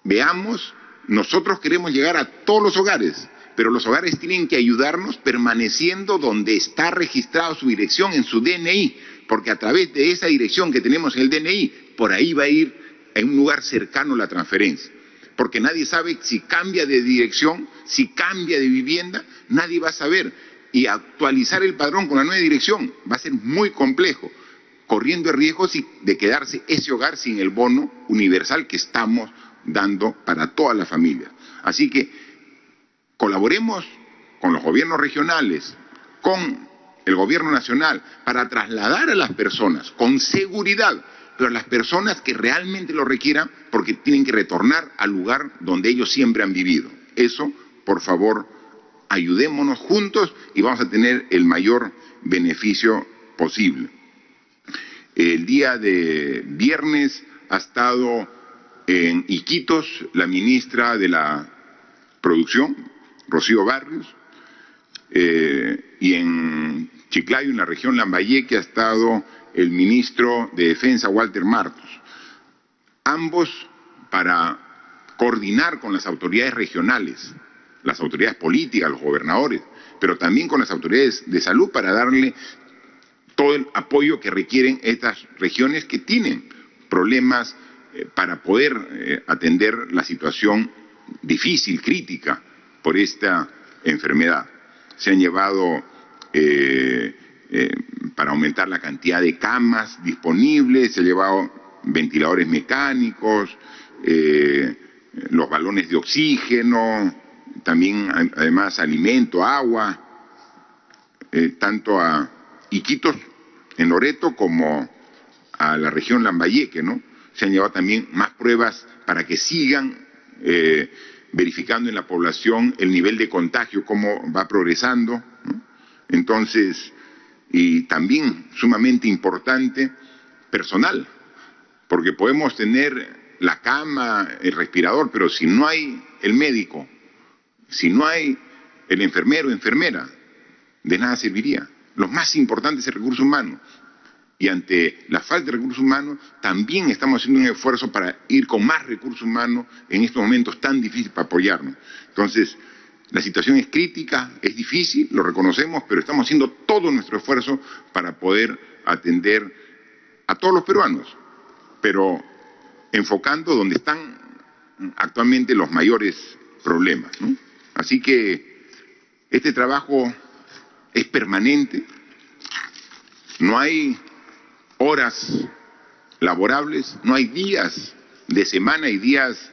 veamos, nosotros queremos llegar a todos los hogares, pero los hogares tienen que ayudarnos permaneciendo donde está registrado su dirección en su DNI, porque a través de esa dirección que tenemos en el DNI, por ahí va a ir en un lugar cercano la transferencia. Porque nadie sabe si cambia de dirección, si cambia de vivienda, nadie va a saber. Y actualizar el padrón con la nueva dirección va a ser muy complejo, corriendo el riesgo de quedarse ese hogar sin el bono universal que estamos dando para todas las familias. Así que colaboremos con los gobiernos regionales, con el gobierno nacional, para trasladar a las personas con seguridad, pero a las personas que realmente lo requieran, porque tienen que retornar al lugar donde ellos siempre han vivido. Eso, por favor, ayudémonos juntos y vamos a tener el mayor beneficio posible. El día de viernes ha estado en Iquitos la ministra de la Producción, Rocío Barrios, y en Chiclayo, en la región Lambayeque, ha estado el ministro de Defensa, Walter Martos. Ambos para coordinar con las autoridades regionales, las autoridades políticas, los gobernadores, pero también con las autoridades de salud para darle todo el apoyo que requieren estas regiones que tienen problemas para poder atender la situación difícil, crítica por esta enfermedad. Se han llevado para aumentar la cantidad de camas disponibles, se han llevado ventiladores mecánicos, los balones de oxígeno, también además alimento, agua, tanto a Iquitos, en Loreto, como a la región Lambayeque, ¿no? Se han llevado también más pruebas para que sigan verificando en la población el nivel de contagio, cómo va progresando, ¿no? Entonces, y también sumamente importante, personal, porque podemos tener la cama, el respirador, pero si no hay el médico, si no hay el enfermero o enfermera, de nada serviría. Lo más importante es el recurso humano. Y ante la falta de recursos humanos, también estamos haciendo un esfuerzo para ir con más recursos humanos en estos momentos tan difíciles para apoyarnos. Entonces, la situación es crítica, es difícil, lo reconocemos, pero estamos haciendo todo nuestro esfuerzo para poder atender a todos los peruanos, pero enfocando donde están actualmente los mayores problemas, ¿no? Así que este trabajo es permanente, no hay horas laborables, no hay días de semana y días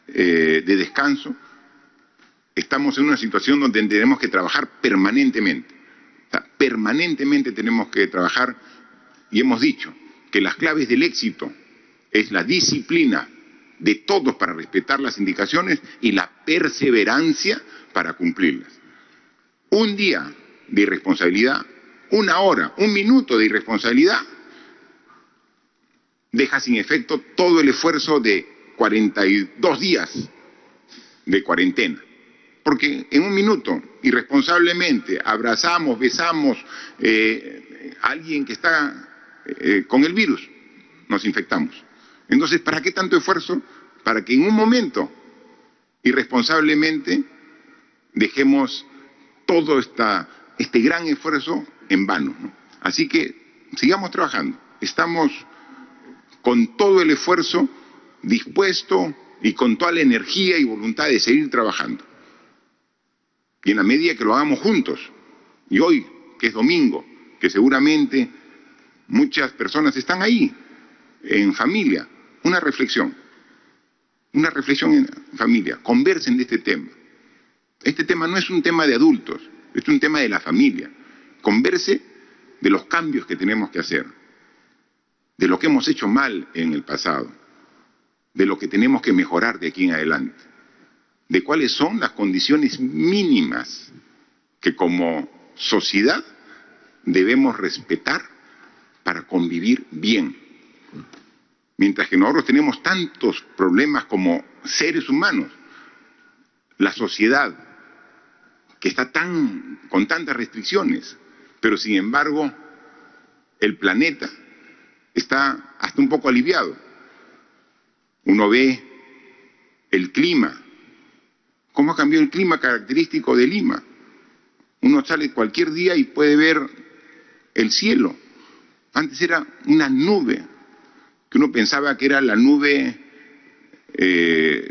de descanso. Estamos en una situación donde tenemos que trabajar permanentemente. O sea, permanentemente tenemos que trabajar y hemos dicho que las claves del éxito es la disciplina de todos para respetar las indicaciones y la perseverancia para cumplirlas. Un día de irresponsabilidad, una hora, un minuto de irresponsabilidad deja sin efecto todo el esfuerzo de 42 días de cuarentena. Porque en un minuto, irresponsablemente, abrazamos, besamos a alguien que está con el virus, nos infectamos. Entonces, ¿para qué tanto esfuerzo? Para que en un momento, irresponsablemente, dejemos todo este gran esfuerzo en vano, ¿no? Así que sigamos trabajando. Estamos con todo el esfuerzo dispuesto y con toda la energía y voluntad de seguir trabajando. Y en la medida que lo hagamos juntos, y hoy, que es domingo, que seguramente muchas personas están ahí, en familia, una reflexión en familia, conversen de este tema. Este tema no es un tema de adultos, es un tema de la familia. Converse de los cambios que tenemos que hacer, de lo que hemos hecho mal en el pasado, de lo que tenemos que mejorar de aquí en adelante, de cuáles son las condiciones mínimas que como sociedad debemos respetar para convivir bien. Mientras que nosotros tenemos tantos problemas como seres humanos, la sociedad que está con tantas restricciones, pero sin embargo el planeta está hasta un poco aliviado. Uno ve el clima, cómo ha cambiado el clima característico de Lima. Uno sale cualquier día y puede ver el cielo. Antes era una nube, que uno pensaba que era la nube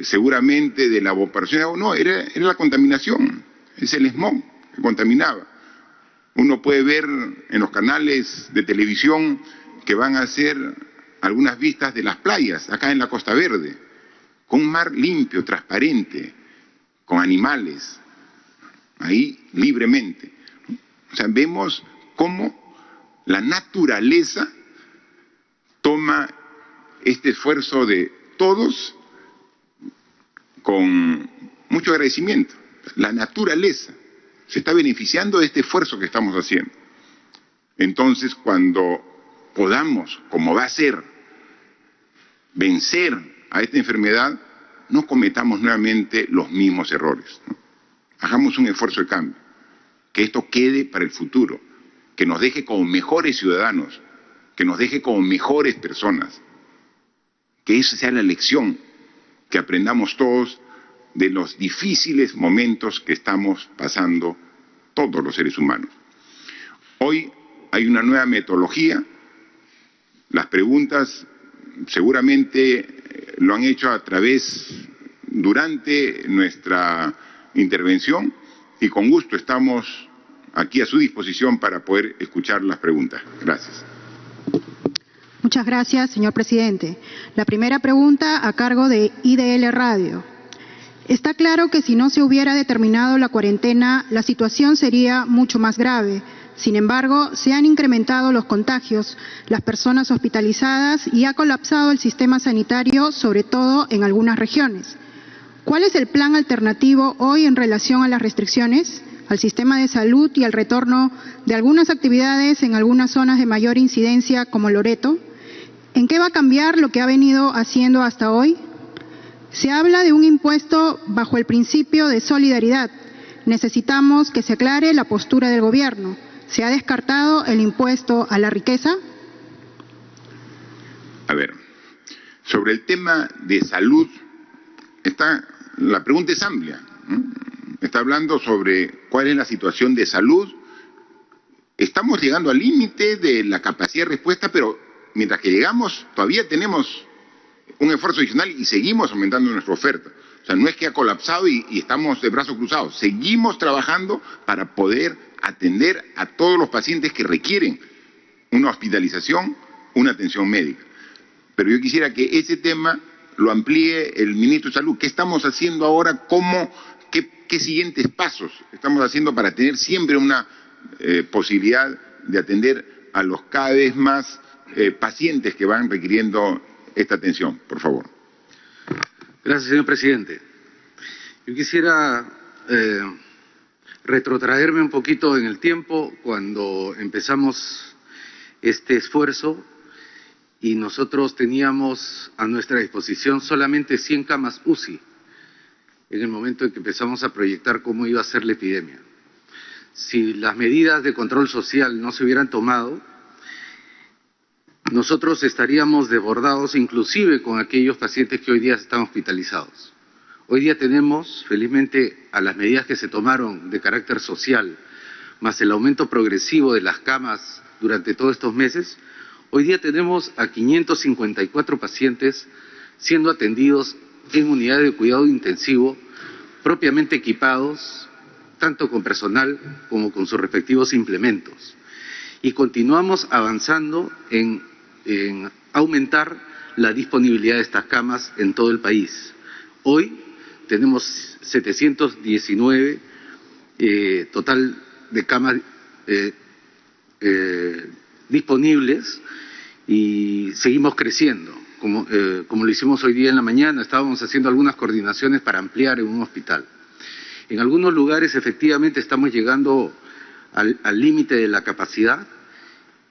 seguramente de la evaporación de agua. No, era la contaminación, es el smog que contaminaba. Uno puede ver en los canales de televisión que van a hacer algunas vistas de las playas, acá en la Costa Verde, con un mar limpio, transparente, con animales, ahí libremente. O sea, vemos cómo la naturaleza toma este esfuerzo de todos con mucho agradecimiento. La naturaleza se está beneficiando de este esfuerzo que estamos haciendo. Entonces, cuando podamos, como va a ser, vencer a esta enfermedad, no cometamos nuevamente los mismos errores, ¿no? Hagamos un esfuerzo de cambio, que esto quede para el futuro, que nos deje como mejores ciudadanos, que nos deje como mejores personas, que esa sea la lección, que aprendamos todos de los difíciles momentos que estamos pasando todos los seres humanos. Hoy hay una nueva metodología, las preguntas seguramente lo han hecho durante nuestra intervención y con gusto estamos aquí a su disposición para poder escuchar las preguntas. Gracias. Muchas gracias, señor presidente. La primera pregunta a cargo de IDL Radio. Está claro que si no se hubiera determinado la cuarentena, la situación sería mucho más grave. Sin embargo, se han incrementado los contagios, las personas hospitalizadas y ha colapsado el sistema sanitario, sobre todo en algunas regiones. ¿Cuál es el plan alternativo hoy en relación a las restricciones, al sistema de salud y al retorno de algunas actividades en algunas zonas de mayor incidencia como Loreto? ¿En qué va a cambiar lo que ha venido haciendo hasta hoy? Se habla de un impuesto bajo el principio de solidaridad. Necesitamos que se aclare la postura del gobierno. ¿Se ha descartado el impuesto a la riqueza? A ver, sobre el tema de salud, la pregunta es amplia, ¿no? Está hablando sobre cuál es la situación de salud. Estamos llegando al límite de la capacidad de respuesta, pero mientras que llegamos, todavía tenemos un esfuerzo adicional y seguimos aumentando nuestra oferta. O sea, no es que ha colapsado y estamos de brazos cruzados. Seguimos trabajando para poder atender a todos los pacientes que requieren una hospitalización, una atención médica. Pero yo quisiera que ese tema lo amplíe el ministro de Salud. ¿Qué estamos haciendo ahora? ¿Qué siguientes pasos estamos haciendo para tener siempre una posibilidad de atender a los cada vez más pacientes que van requiriendo esta atención? Por favor. Gracias, señor presidente. Yo quisiera retrotraerme un poquito en el tiempo cuando empezamos este esfuerzo y nosotros teníamos a nuestra disposición solamente 100 camas UCI en el momento en que empezamos a proyectar cómo iba a ser la epidemia. Si las medidas de control social no se hubieran tomado, nosotros estaríamos desbordados inclusive con aquellos pacientes que hoy día están hospitalizados. Hoy día tenemos, felizmente, a las medidas que se tomaron de carácter social, más el aumento progresivo de las camas durante todos estos meses, hoy día tenemos a 554 pacientes siendo atendidos en unidades de cuidado intensivo, propiamente equipados, tanto con personal como con sus respectivos implementos. Y continuamos avanzando en aumentar la disponibilidad de estas camas en todo el país. Hoy tenemos 719 total de camas disponibles y seguimos creciendo. Como lo hicimos hoy día en la mañana, estábamos haciendo algunas coordinaciones para ampliar en un hospital. En algunos lugares efectivamente estamos llegando al límite de la capacidad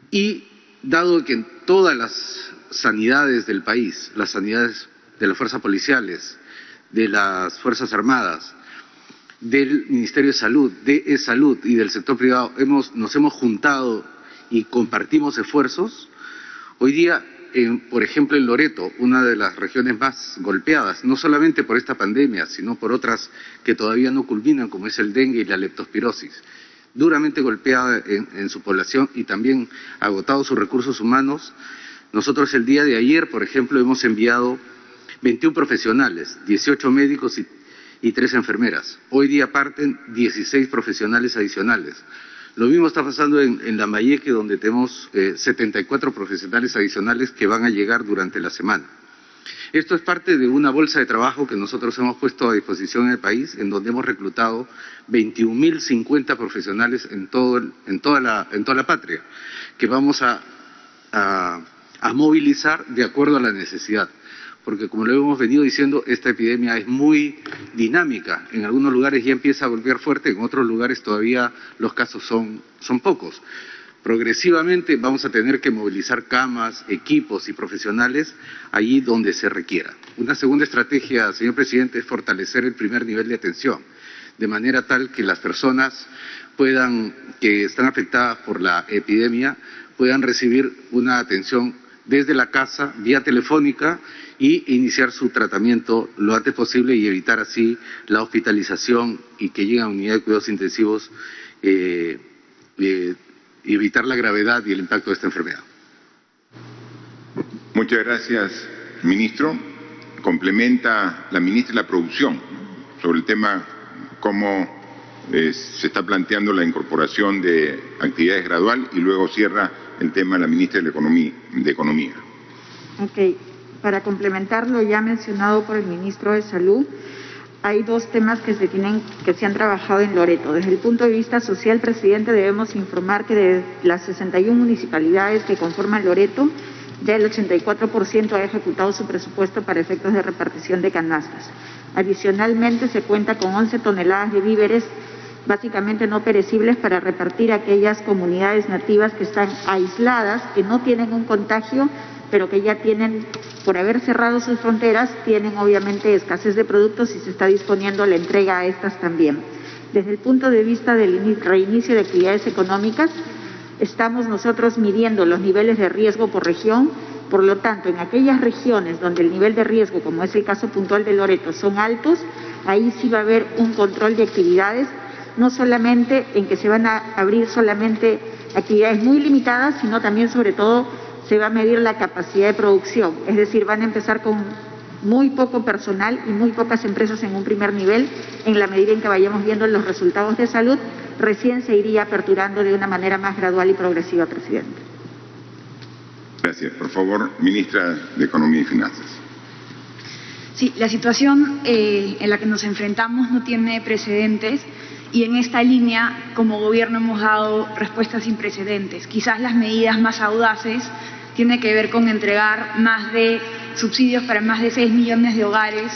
y dado que en todas las sanidades del país, las sanidades de las fuerzas policiales, de las Fuerzas Armadas, del Ministerio de Salud, de E-Salud y del sector privado, nos hemos juntado y compartimos esfuerzos, hoy día, por ejemplo, en Loreto, una de las regiones más golpeadas, no solamente por esta pandemia, sino por otras que todavía no culminan, como es el dengue y la leptospirosis, duramente golpeada en su población y también agotado sus recursos humanos. Nosotros el día de ayer, por ejemplo, hemos enviado 21 profesionales, 18 médicos y 3 enfermeras. Hoy día parten 16 profesionales adicionales. Lo mismo está pasando en Lambayeque, donde tenemos 74 profesionales adicionales que van a llegar durante la semana. Esto es parte de una bolsa de trabajo que nosotros hemos puesto a disposición en el país, en donde hemos reclutado 21.050 profesionales en toda la patria, que vamos a movilizar de acuerdo a la necesidad. porque como lo hemos venido diciendo, esta epidemia es muy dinámica. En algunos lugares ya empieza a volver fuerte, en otros lugares todavía los casos son pocos. Progresivamente vamos a tener que movilizar camas, equipos y profesionales allí donde se requiera. Una segunda estrategia, señor presidente, es fortalecer el primer nivel de atención, de manera tal que las personas que están afectadas por la epidemia puedan recibir una atención desde la casa, vía telefónica, y iniciar su tratamiento lo antes posible y evitar así la hospitalización y que lleguen a unidad de cuidados intensivos, y evitar la gravedad y el impacto de esta enfermedad. Muchas gracias, ministro. Complementa la ministra la producción sobre el tema cómo se está planteando la incorporación de actividades gradual, y luego cierra el tema la ministra de Economía. Ok, para complementar lo ya mencionado por el ministro de Salud, hay dos temas que se han trabajado en Loreto. Desde el punto de vista social, presidente, debemos informar que de las 61 municipalidades que conforman Loreto, ya el 84% ha ejecutado su presupuesto para efectos de repartición de canastas. Adicionalmente, se cuenta con 11 toneladas de víveres básicamente no perecibles para repartir a aquellas comunidades nativas que están aisladas, que no tienen un contagio, pero que ya tienen, por haber cerrado sus fronteras, tienen obviamente escasez de productos y se está disponiendo la entrega a estas también. Desde el punto de vista del reinicio de actividades económicas, estamos nosotros midiendo los niveles de riesgo por región. Por lo tanto, en aquellas regiones donde el nivel de riesgo, como es el caso puntual de Loreto, son altos, ahí sí va a haber un control de actividades, no solamente en que se van a abrir solamente actividades muy limitadas, sino también, sobre todo, se va a medir la capacidad de producción. Es decir, van a empezar con muy poco personal y muy pocas empresas en un primer nivel. En la medida en que vayamos viendo los resultados de salud, recién se iría aperturando de una manera más gradual y progresiva, presidente. Gracias. Por favor, ministra de Economía y Finanzas. Sí, la situación en la que nos enfrentamos no tiene precedentes y en esta línea, como gobierno, hemos dado respuestas sin precedentes. Quizás las medidas más audaces tienen que ver con entregar más de subsidios para más de 6 millones de hogares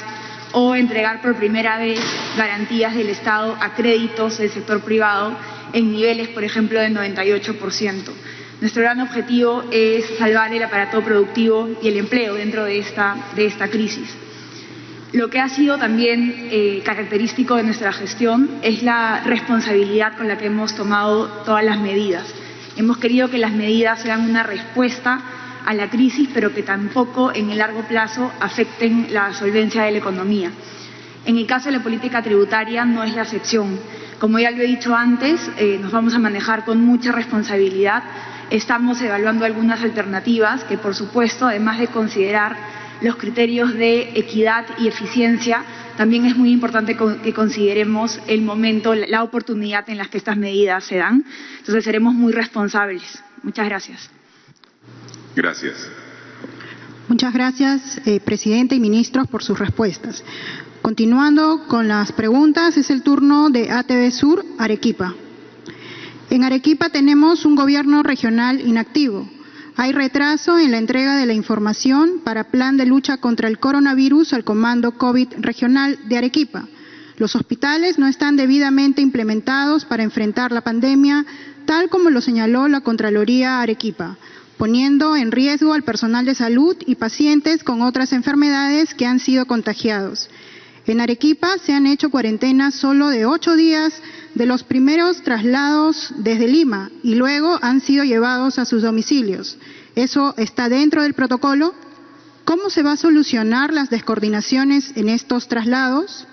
o entregar por primera vez garantías del Estado a créditos del sector privado en niveles, por ejemplo, del 98%. Nuestro gran objetivo es salvar el aparato productivo y el empleo dentro de esta crisis. Lo que ha sido también característico de nuestra gestión es la responsabilidad con la que hemos tomado todas las medidas. Hemos querido que las medidas sean una respuesta a la crisis, pero que tampoco en el largo plazo afecten la solvencia de la economía. En el caso de la política tributaria no es la excepción. Como ya lo he dicho antes, nos vamos a manejar con mucha responsabilidad. Estamos evaluando algunas alternativas que, por supuesto, además de considerar los criterios de equidad y eficiencia, también es muy importante que consideremos el momento, la oportunidad en la que estas medidas se dan. Entonces seremos muy responsables. Muchas gracias. Gracias. Muchas gracias, presidente y ministros, por sus respuestas. Continuando con las preguntas, es el turno de ATV Sur, Arequipa. En Arequipa tenemos un gobierno regional inactivo. Hay retraso en la entrega de la información para plan de lucha contra el coronavirus al Comando COVID Regional de Arequipa. Los hospitales no están debidamente implementados para enfrentar la pandemia, tal como lo señaló la Contraloría Arequipa, poniendo en riesgo al personal de salud y pacientes con otras enfermedades que han sido contagiados. En Arequipa se han hecho cuarentenas solo de 8 días de los primeros traslados desde Lima y luego han sido llevados a sus domicilios. ¿Eso está dentro del protocolo? ¿Cómo se va a solucionar las descoordinaciones en estos traslados?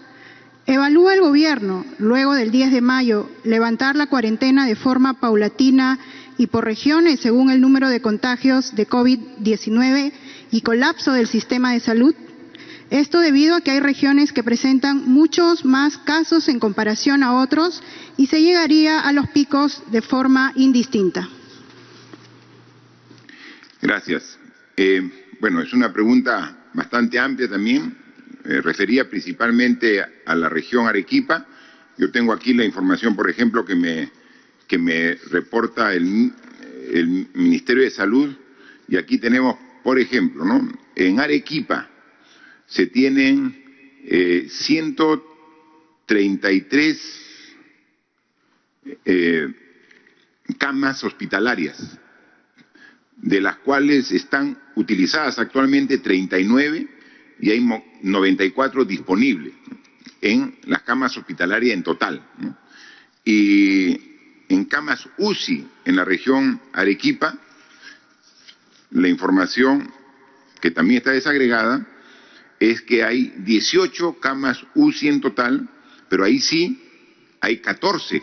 ¿Evalúa el gobierno, luego del 10 de mayo, levantar la cuarentena de forma paulatina y por regiones según el número de contagios de COVID-19 y colapso del sistema de salud? Esto debido a que hay regiones que presentan muchos más casos en comparación a otros y se llegaría a los picos de forma indistinta. Gracias. Bueno, es una pregunta bastante amplia también, referida principalmente a la región Arequipa. Yo tengo aquí la información, por ejemplo, que me reporta el Ministerio de Salud, y aquí tenemos, por ejemplo, ¿no? En Arequipa, se tienen 133 camas hospitalarias, de las cuales están utilizadas actualmente 39 y hay 94 disponibles en las camas hospitalarias en total, ¿no? Y en camas UCI en la región Arequipa, la información que también está desagregada es que hay 18 camas UCI en total, pero ahí sí hay 14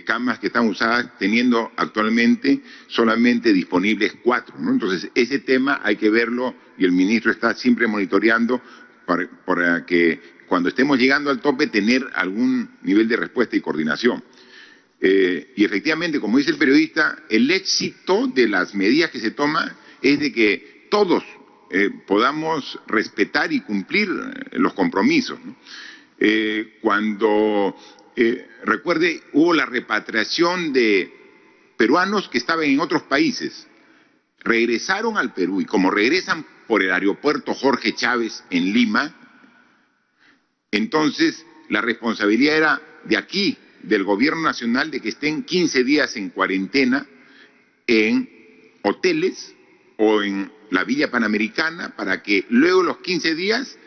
camas que están usadas, teniendo actualmente solamente disponibles 4, ¿no? Entonces, ese tema hay que verlo y el ministro está siempre monitoreando para que cuando estemos llegando al tope tener algún nivel de respuesta y coordinación. Y efectivamente, como dice el periodista, el éxito de las medidas que se toman es de que todos podamos respetar y cumplir los compromisos, ¿no? Recuerde, hubo la repatriación de peruanos que estaban en otros países, regresaron al Perú y como regresan por el aeropuerto Jorge Chávez en Lima, entonces la responsabilidad era de aquí, del gobierno nacional, de que estén 15 días en cuarentena en hoteles o en la Villa Panamericana para que luego los 15 días,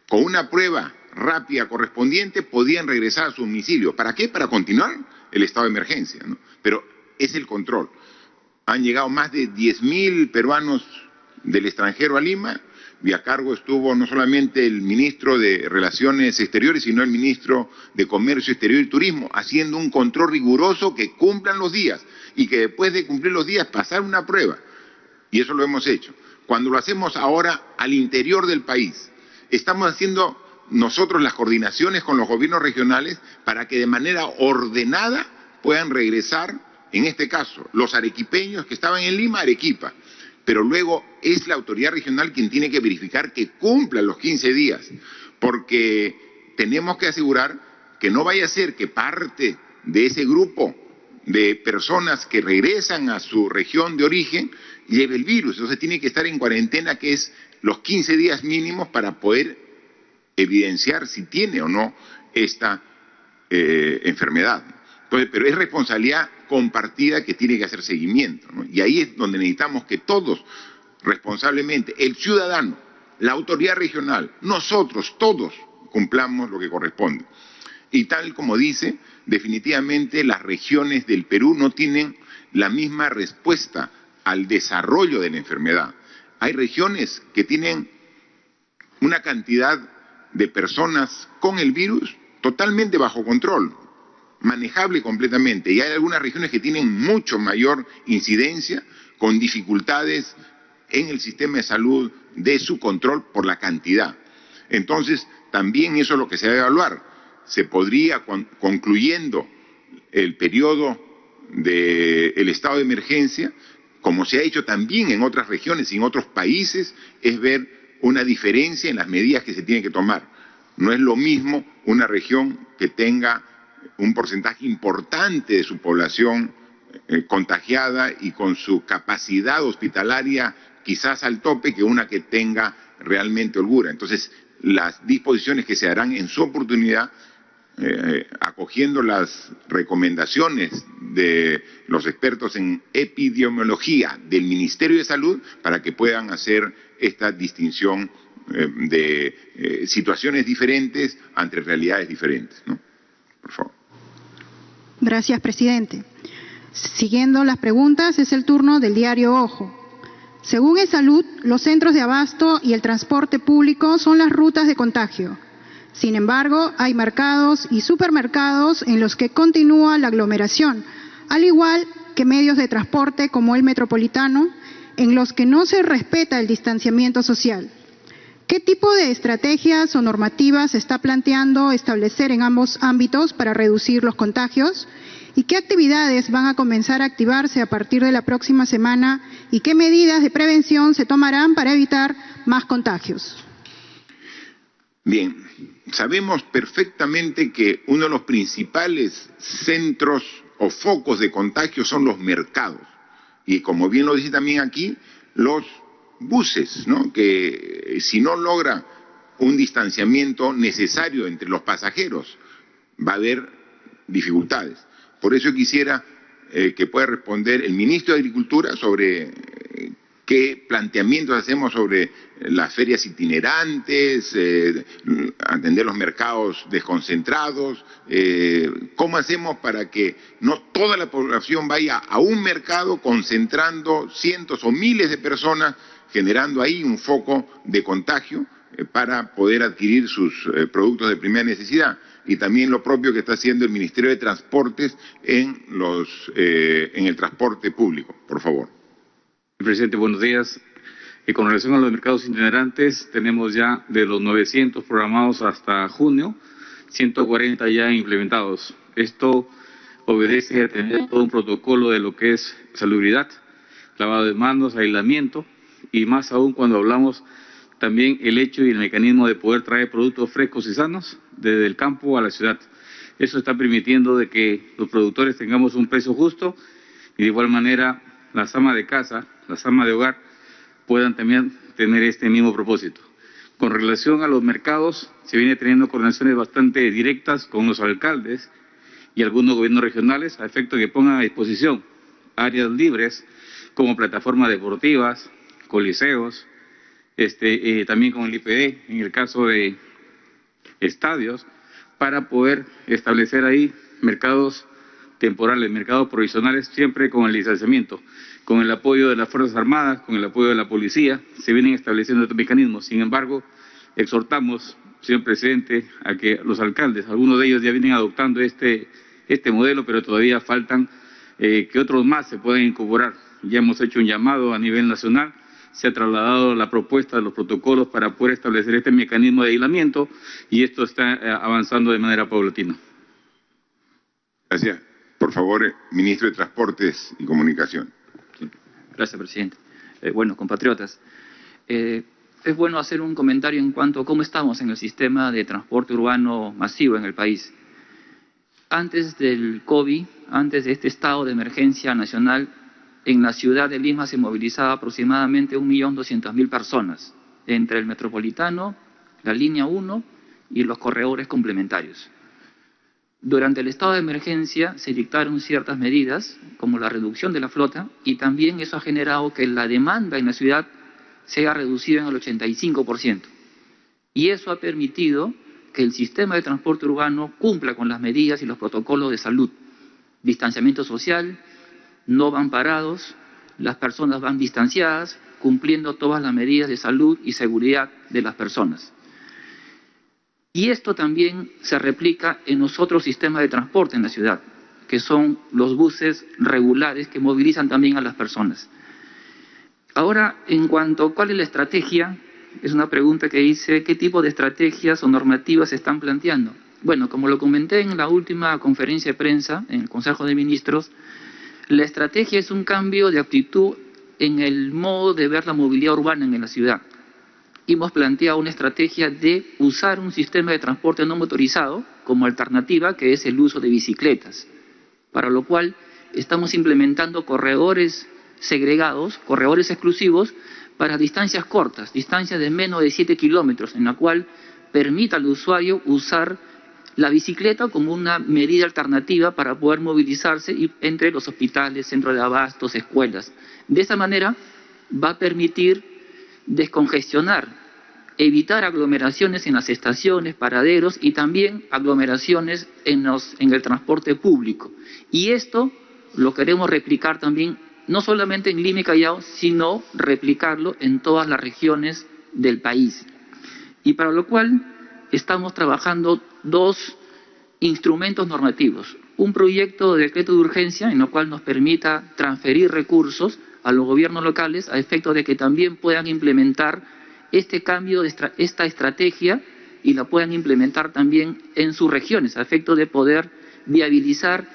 con una prueba rápida correspondiente, podían regresar a su domicilio. ¿Para qué? Para continuar el estado de emergencia, ¿no? Pero es el control. Han llegado más de 10.000 peruanos del extranjero a Lima, y a cargo estuvo no solamente el ministro de Relaciones Exteriores, sino el ministro de Comercio Exterior y Turismo, haciendo un control riguroso que cumplan los días y que después de cumplir los días pasar una prueba. Y eso lo hemos hecho. Cuando lo hacemos ahora al interior del país, estamos haciendo nosotros las coordinaciones con los gobiernos regionales para que de manera ordenada puedan regresar, en este caso, los arequipeños que estaban en Lima, Arequipa. Pero luego es la autoridad regional quien tiene que verificar que cumplan los 15 días, porque tenemos que asegurar que no vaya a ser que parte de ese grupo de personas que regresan a su región de origen lleve el virus. Entonces tiene que estar en cuarentena, que es los 15 días mínimos para poder evidenciar si tiene o no esta enfermedad. Entonces, pero es responsabilidad compartida que tiene que hacer seguimiento, ¿no? Y ahí es donde necesitamos que todos, responsablemente, el ciudadano, la autoridad regional, nosotros, todos, cumplamos lo que corresponde. Y tal como dice, definitivamente las regiones del Perú no tienen la misma respuesta al desarrollo de la enfermedad. Hay regiones que tienen una cantidad de personas con el virus totalmente bajo control, manejable completamente, y hay algunas regiones que tienen mucho mayor incidencia, con dificultades en el sistema de salud de su control por la cantidad. Entonces, también eso es lo que se debe evaluar. Se podría, concluyendo el periodo del estado de emergencia, como se ha hecho también en otras regiones y en otros países, es ver una diferencia en las medidas que se tienen que tomar. No es lo mismo una región que tenga un porcentaje importante de su población contagiada y con su capacidad hospitalaria quizás al tope, que una que tenga realmente holgura. Entonces, las disposiciones que se harán en su oportunidad, acogiendo las recomendaciones de los expertos en epidemiología del Ministerio de Salud, para que puedan hacer esta distinción de situaciones diferentes ante realidades diferentes, ¿no? Por favor. Gracias, presidente. Siguiendo las preguntas, es el turno del diario Ojo. Según ESalud, los centros de abasto y el transporte público son las rutas de contagio. Sin embargo, hay mercados y supermercados en los que continúa la aglomeración, al igual que medios de transporte como el metropolitano, en los que no se respeta el distanciamiento social. ¿Qué tipo de estrategias o normativas se está planteando establecer en ambos ámbitos para reducir los contagios? ¿Y qué actividades van a comenzar a activarse a partir de la próxima semana? ¿Y qué medidas de prevención se tomarán para evitar más contagios? Bien, sabemos perfectamente que uno de los principales centros o focos de contagio son los mercados. Y como bien lo dice también aquí, los buses, ¿no? Que si no logra un distanciamiento necesario entre los pasajeros, va a haber dificultades. Por eso quisiera que pueda responder el ministro de Agricultura sobre qué planteamientos hacemos sobre las ferias itinerantes, atender los mercados desconcentrados, cómo hacemos para que no toda la población vaya a un mercado concentrando cientos o miles de personas, generando ahí un foco de contagio para poder adquirir sus productos de primera necesidad. Y también lo propio que está haciendo el Ministerio de Transportes en el transporte público. Por favor. Presidente, buenos días. Con relación a los mercados itinerantes, tenemos ya de los 900 programados hasta junio, 140 ya implementados. Esto obedece a tener todo un protocolo de lo que es salubridad, lavado de manos, aislamiento, y más aún cuando hablamos también el hecho y el mecanismo de poder traer productos frescos y sanos desde el campo a la ciudad. Eso está permitiendo de que los productores tengamos un precio justo y de igual manera las amas de casa, las amas de hogar puedan también tener este mismo propósito. Con relación a los mercados, se viene teniendo coordinaciones bastante directas con los alcaldes y algunos gobiernos regionales a efecto de que pongan a disposición áreas libres como plataformas deportivas, coliseos, también con el IPD, en el caso de estadios, para poder establecer ahí mercados temporales, mercados provisionales, siempre con el distanciamiento, con el apoyo de las Fuerzas Armadas, con el apoyo de la policía, se vienen estableciendo estos mecanismos. Sin embargo, exhortamos, señor presidente, a que los alcaldes, algunos de ellos ya vienen adoptando este modelo, pero todavía faltan que otros más se puedan incorporar. Ya hemos hecho un llamado a nivel nacional, se ha trasladado la propuesta de los protocolos para poder establecer este mecanismo de aislamiento y esto está avanzando de manera paulatina. Gracias. Por favor, ministro de Transportes y Comunicación. Sí. Gracias, presidente. Bueno, compatriotas, es bueno hacer un comentario en cuanto a cómo estamos en el sistema de transporte urbano masivo en el país. Antes del COVID, antes de este estado de emergencia nacional, en la ciudad de Lima se movilizaba aproximadamente 1.200.000 personas, entre el metropolitano, la línea 1 y los corredores complementarios. Durante el estado de emergencia se dictaron ciertas medidas, como la reducción de la flota, y también eso ha generado que la demanda en la ciudad se haya reducido en el 85%. Y eso ha permitido que el sistema de transporte urbano cumpla con las medidas y los protocolos de salud. Distanciamiento social, no van parados, las personas van distanciadas, cumpliendo todas las medidas de salud y seguridad de las personas. Y esto también se replica en los otros sistemas de transporte en la ciudad, que son los buses regulares que movilizan también a las personas. Ahora, en cuanto a cuál es la estrategia, es una pregunta que dice qué tipo de estrategias o normativas se están planteando. Bueno, como lo comenté en la última conferencia de prensa, en el Consejo de Ministros, la estrategia es un cambio de actitud en el modo de ver la movilidad urbana en la ciudad. Hemos planteado una estrategia de usar un sistema de transporte no motorizado como alternativa, que es el uso de bicicletas, para lo cual estamos implementando corredores segregados, corredores exclusivos para distancias cortas, distancias de menos de 7 kilómetros, en la cual permita al usuario usar la bicicleta como una medida alternativa para poder movilizarse entre los hospitales, centros de abastos, escuelas. De esa manera va a permitir descongestionar, evitar aglomeraciones en las estaciones, paraderos y también aglomeraciones en el transporte público. Y esto lo queremos replicar también, no solamente en Lima y Callao, sino replicarlo en todas las regiones del país. Y para lo cual estamos trabajando dos instrumentos normativos. Un proyecto de decreto de urgencia en el cual nos permita transferir recursos a los gobiernos locales a efecto de que también puedan implementar este cambio, esta estrategia y la puedan implementar también en sus regiones a efecto de poder viabilizar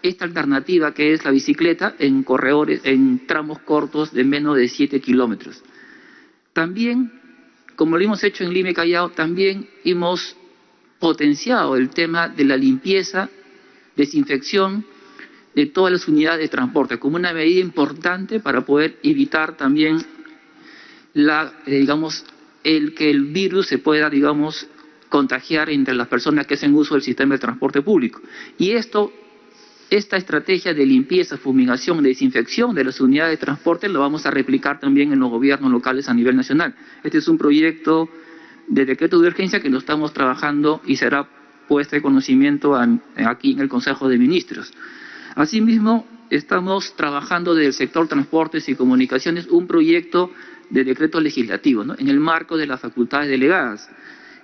esta alternativa que es la bicicleta en corredores, en tramos cortos de menos de 7 kilómetros. También, como lo hemos hecho en Lima y Callao, también hemos potenciado el tema de la limpieza, desinfección de todas las unidades de transporte como una medida importante para poder evitar también el que el virus se pueda, digamos, contagiar entre las personas que hacen uso del sistema de transporte público. Y esta estrategia de limpieza, fumigación, desinfección de las unidades de transporte lo vamos a replicar también en los gobiernos locales a nivel nacional. Este es un proyecto de decreto de urgencia que lo estamos trabajando y será puesto de conocimiento aquí en el Consejo de Ministros. Asimismo, estamos trabajando desde el sector transportes y comunicaciones un proyecto de decreto legislativo, ¿no?, en el marco de las facultades delegadas,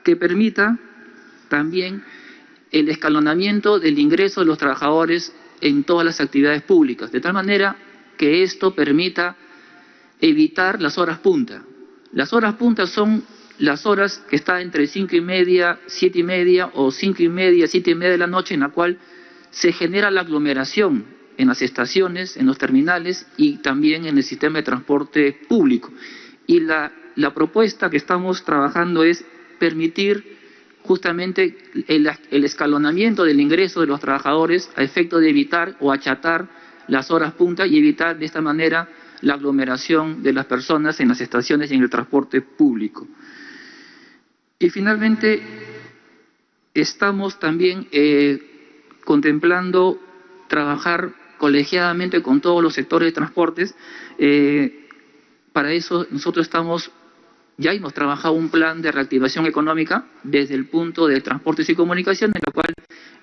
que permita también el escalonamiento del ingreso de los trabajadores en todas las actividades públicas, de tal manera que esto permita evitar las horas punta. Las horas punta son las horas que están entre 5:30, 7:30 o 5:30, 7:30 de la noche, en la cual se genera la aglomeración en las estaciones, en los terminales y también en el sistema de transporte público. Y la propuesta que estamos trabajando es permitir justamente el escalonamiento del ingreso de los trabajadores a efecto de evitar o achatar las horas punta y evitar de esta manera la aglomeración de las personas en las estaciones y en el transporte público. Y finalmente, estamos también contemplando trabajar colegiadamente con todos los sectores de transportes. Para eso nosotros ya hemos trabajado un plan de reactivación económica desde el punto de transportes y comunicaciones, en la cual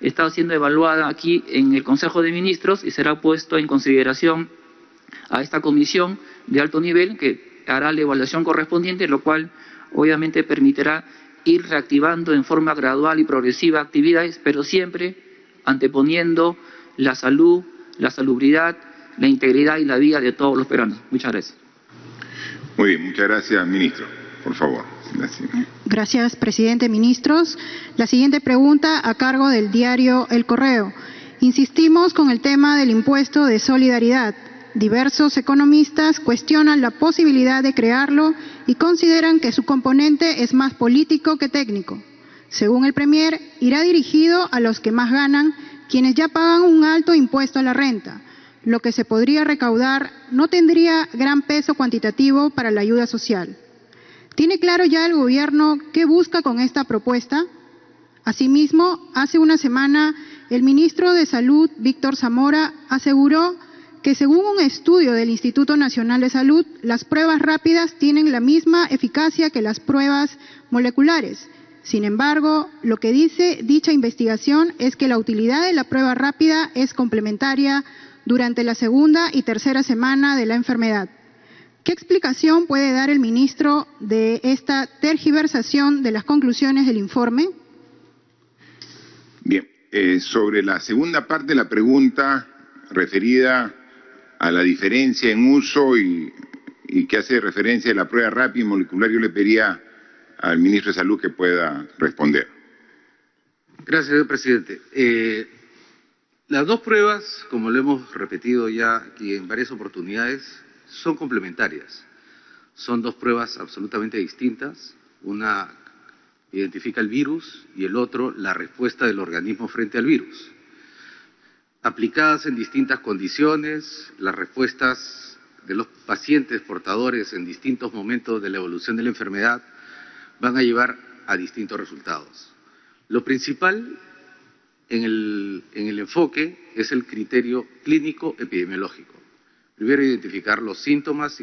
está siendo evaluada aquí en el Consejo de Ministros y será puesto en consideración a esta comisión de alto nivel que hará la evaluación correspondiente, lo cual obviamente permitirá ir reactivando en forma gradual y progresiva actividades, pero siempre anteponiendo la salud, la salubridad, la integridad y la vida de todos los peruanos. Muchas gracias. Muy bien, muchas gracias, ministro. Por favor. Gracias. Gracias, presidente. Ministros, la siguiente pregunta a cargo del diario El Correo. Insistimos con el tema del impuesto de solidaridad. Diversos economistas cuestionan la posibilidad de crearlo y consideran que su componente es más político que técnico. Según el Premier, irá dirigido a los que más ganan, quienes ya pagan un alto impuesto a la renta. Lo que se podría recaudar no tendría gran peso cuantitativo para la ayuda social. ¿Tiene claro ya el gobierno qué busca con esta propuesta? Asimismo, hace una semana, el ministro de Salud, Víctor Zamora, aseguró que según un estudio del Instituto Nacional de Salud, las pruebas rápidas tienen la misma eficacia que las pruebas moleculares. Sin embargo, lo que dice dicha investigación es que la utilidad de la prueba rápida es complementaria durante la segunda y tercera semana de la enfermedad. ¿Qué explicación puede dar el ministro de esta tergiversación de las conclusiones del informe? Bien, sobre la segunda parte de la pregunta referida a la diferencia en uso y que hace referencia a la prueba rápida y molecular, yo le pediría al ministro de Salud que pueda responder. Gracias, señor presidente. Las dos pruebas, como lo hemos repetido ya aquí en varias oportunidades, son complementarias. Son dos pruebas absolutamente distintas. Una identifica el virus y el otro la respuesta del organismo frente al virus. Aplicadas en distintas condiciones, las respuestas de los pacientes portadores en distintos momentos de la evolución de la enfermedad van a llevar a distintos resultados. Lo principal en el enfoque es el criterio clínico epidemiológico. Primero, identificar los síntomas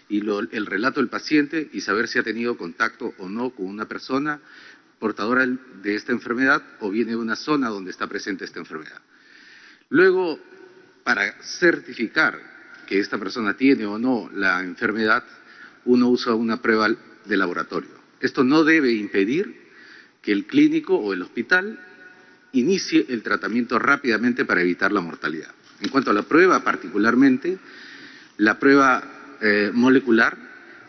el relato del paciente y saber si ha tenido contacto o no con una persona portadora de esta enfermedad o viene de una zona donde está presente esta enfermedad. Luego, para certificar que esta persona tiene o no la enfermedad, uno usa una prueba de laboratorio. Esto no debe impedir que el clínico o el hospital inicie el tratamiento rápidamente para evitar la mortalidad. En cuanto a la prueba particularmente, la prueba molecular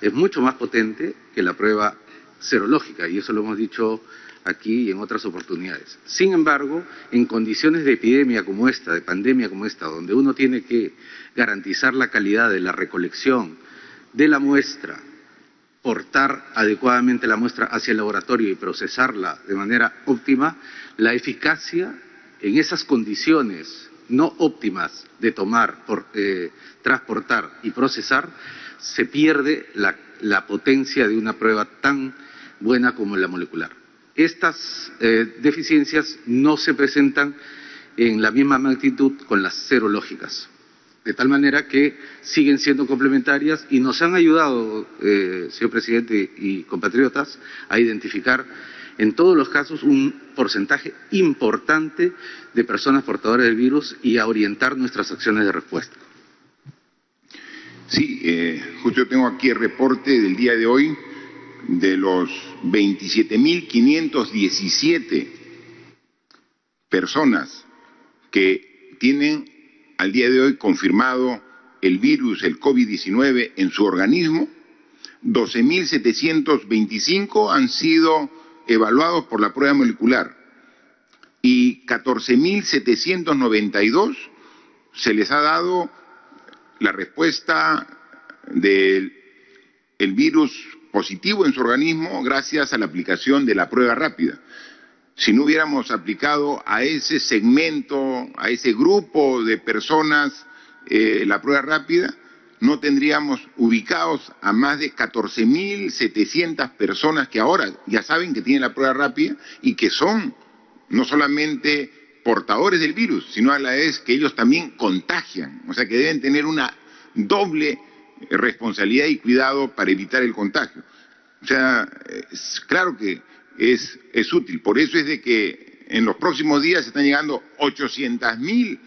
es mucho más potente que la prueba serológica, y eso lo hemos dicho aquí y en otras oportunidades. Sin embargo, en condiciones de epidemia como esta, de pandemia como esta, donde uno tiene que garantizar la calidad de la recolección de la muestra, portar adecuadamente la muestra hacia el laboratorio y procesarla de manera óptima, la eficacia en esas condiciones no óptimas de tomar, transportar y procesar se pierde la potencia de una prueba tan buena como la molecular. Estas deficiencias no se presentan en la misma magnitud con las serológicas, de tal manera que siguen siendo complementarias y nos han ayudado, señor presidente y compatriotas, a identificar en todos los casos un porcentaje importante de personas portadoras del virus y a orientar nuestras acciones de respuesta. Sí, justo yo tengo aquí el reporte del día de hoy de los 27.517 personas que tienen al día de hoy confirmado el virus, el COVID-19 en su organismo. 12.725 han sido evaluados por la prueba molecular y 14.792 se les ha dado la respuesta del virus positivo en su organismo gracias a la aplicación de la prueba rápida. Si no hubiéramos aplicado a ese segmento, a ese grupo de personas la prueba rápida, no tendríamos ubicados a más de 14.700 personas que ahora ya saben que tienen la prueba rápida y que son no solamente portadores del virus, sino a la vez que ellos también contagian, o sea que deben tener una doble responsabilidad y cuidado para evitar el contagio. O sea, claro que es útil, por eso es de que en los próximos días están llegando 800.000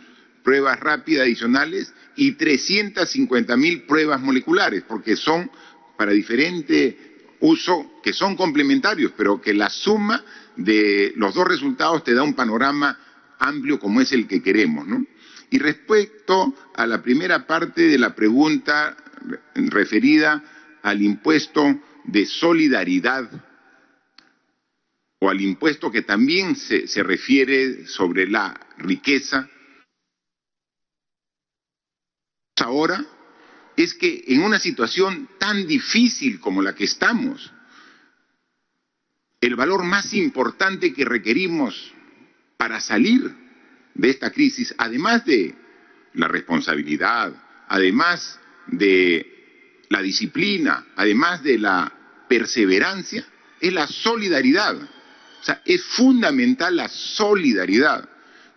pruebas rápidas adicionales y 350.000 pruebas moleculares, porque son para diferente uso, que son complementarios, pero que la suma de los dos resultados te da un panorama amplio como es el que queremos, ¿no? Y respecto a la primera parte de la pregunta referida al impuesto de solidaridad o al impuesto que también se refiere sobre la riqueza, ahora es que en una situación tan difícil como la que estamos, el valor más importante que requerimos para salir de esta crisis, además de la responsabilidad, además de la disciplina, además de la perseverancia, es la solidaridad. O sea, es fundamental la solidaridad.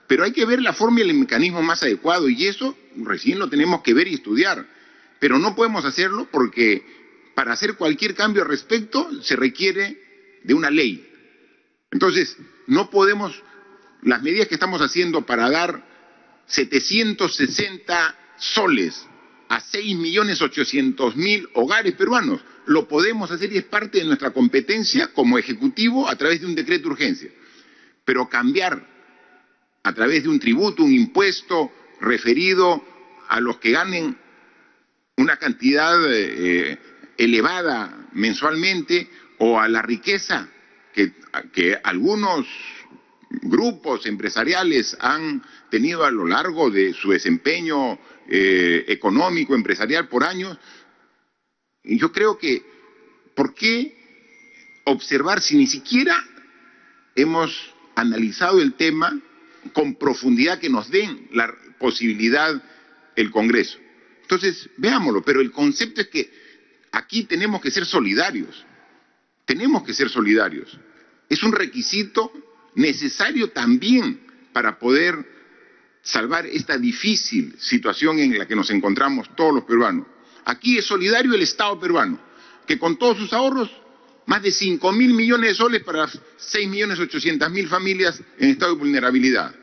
Pero hay que ver la forma y el mecanismo más adecuado, y eso recién lo tenemos que ver y estudiar. Pero no podemos hacerlo porque para hacer cualquier cambio al respecto se requiere de una ley. Entonces, no podemos, las medidas que estamos haciendo para dar 760 soles a 6.800.000 hogares peruanos, lo podemos hacer y es parte de nuestra competencia como Ejecutivo a través de un decreto de urgencia. Pero cambiar a través de un tributo, un impuesto referido a los que ganen una cantidad elevada mensualmente o a la riqueza que algunos grupos empresariales han tenido a lo largo de su desempeño económico, empresarial por años. Y yo creo que, ¿por qué observar si ni siquiera hemos analizado el tema con profundidad que nos den la posibilidad el Congreso? Entonces, veámoslo, pero el concepto es que aquí tenemos que ser solidarios, tenemos que ser solidarios. Es un requisito necesario también para poder salvar esta difícil situación en la que nos encontramos todos los peruanos. Aquí es solidario el Estado peruano, que con todos sus ahorros, más de 5.000 millones de soles para 6.800.000 familias en estado de vulnerabilidad.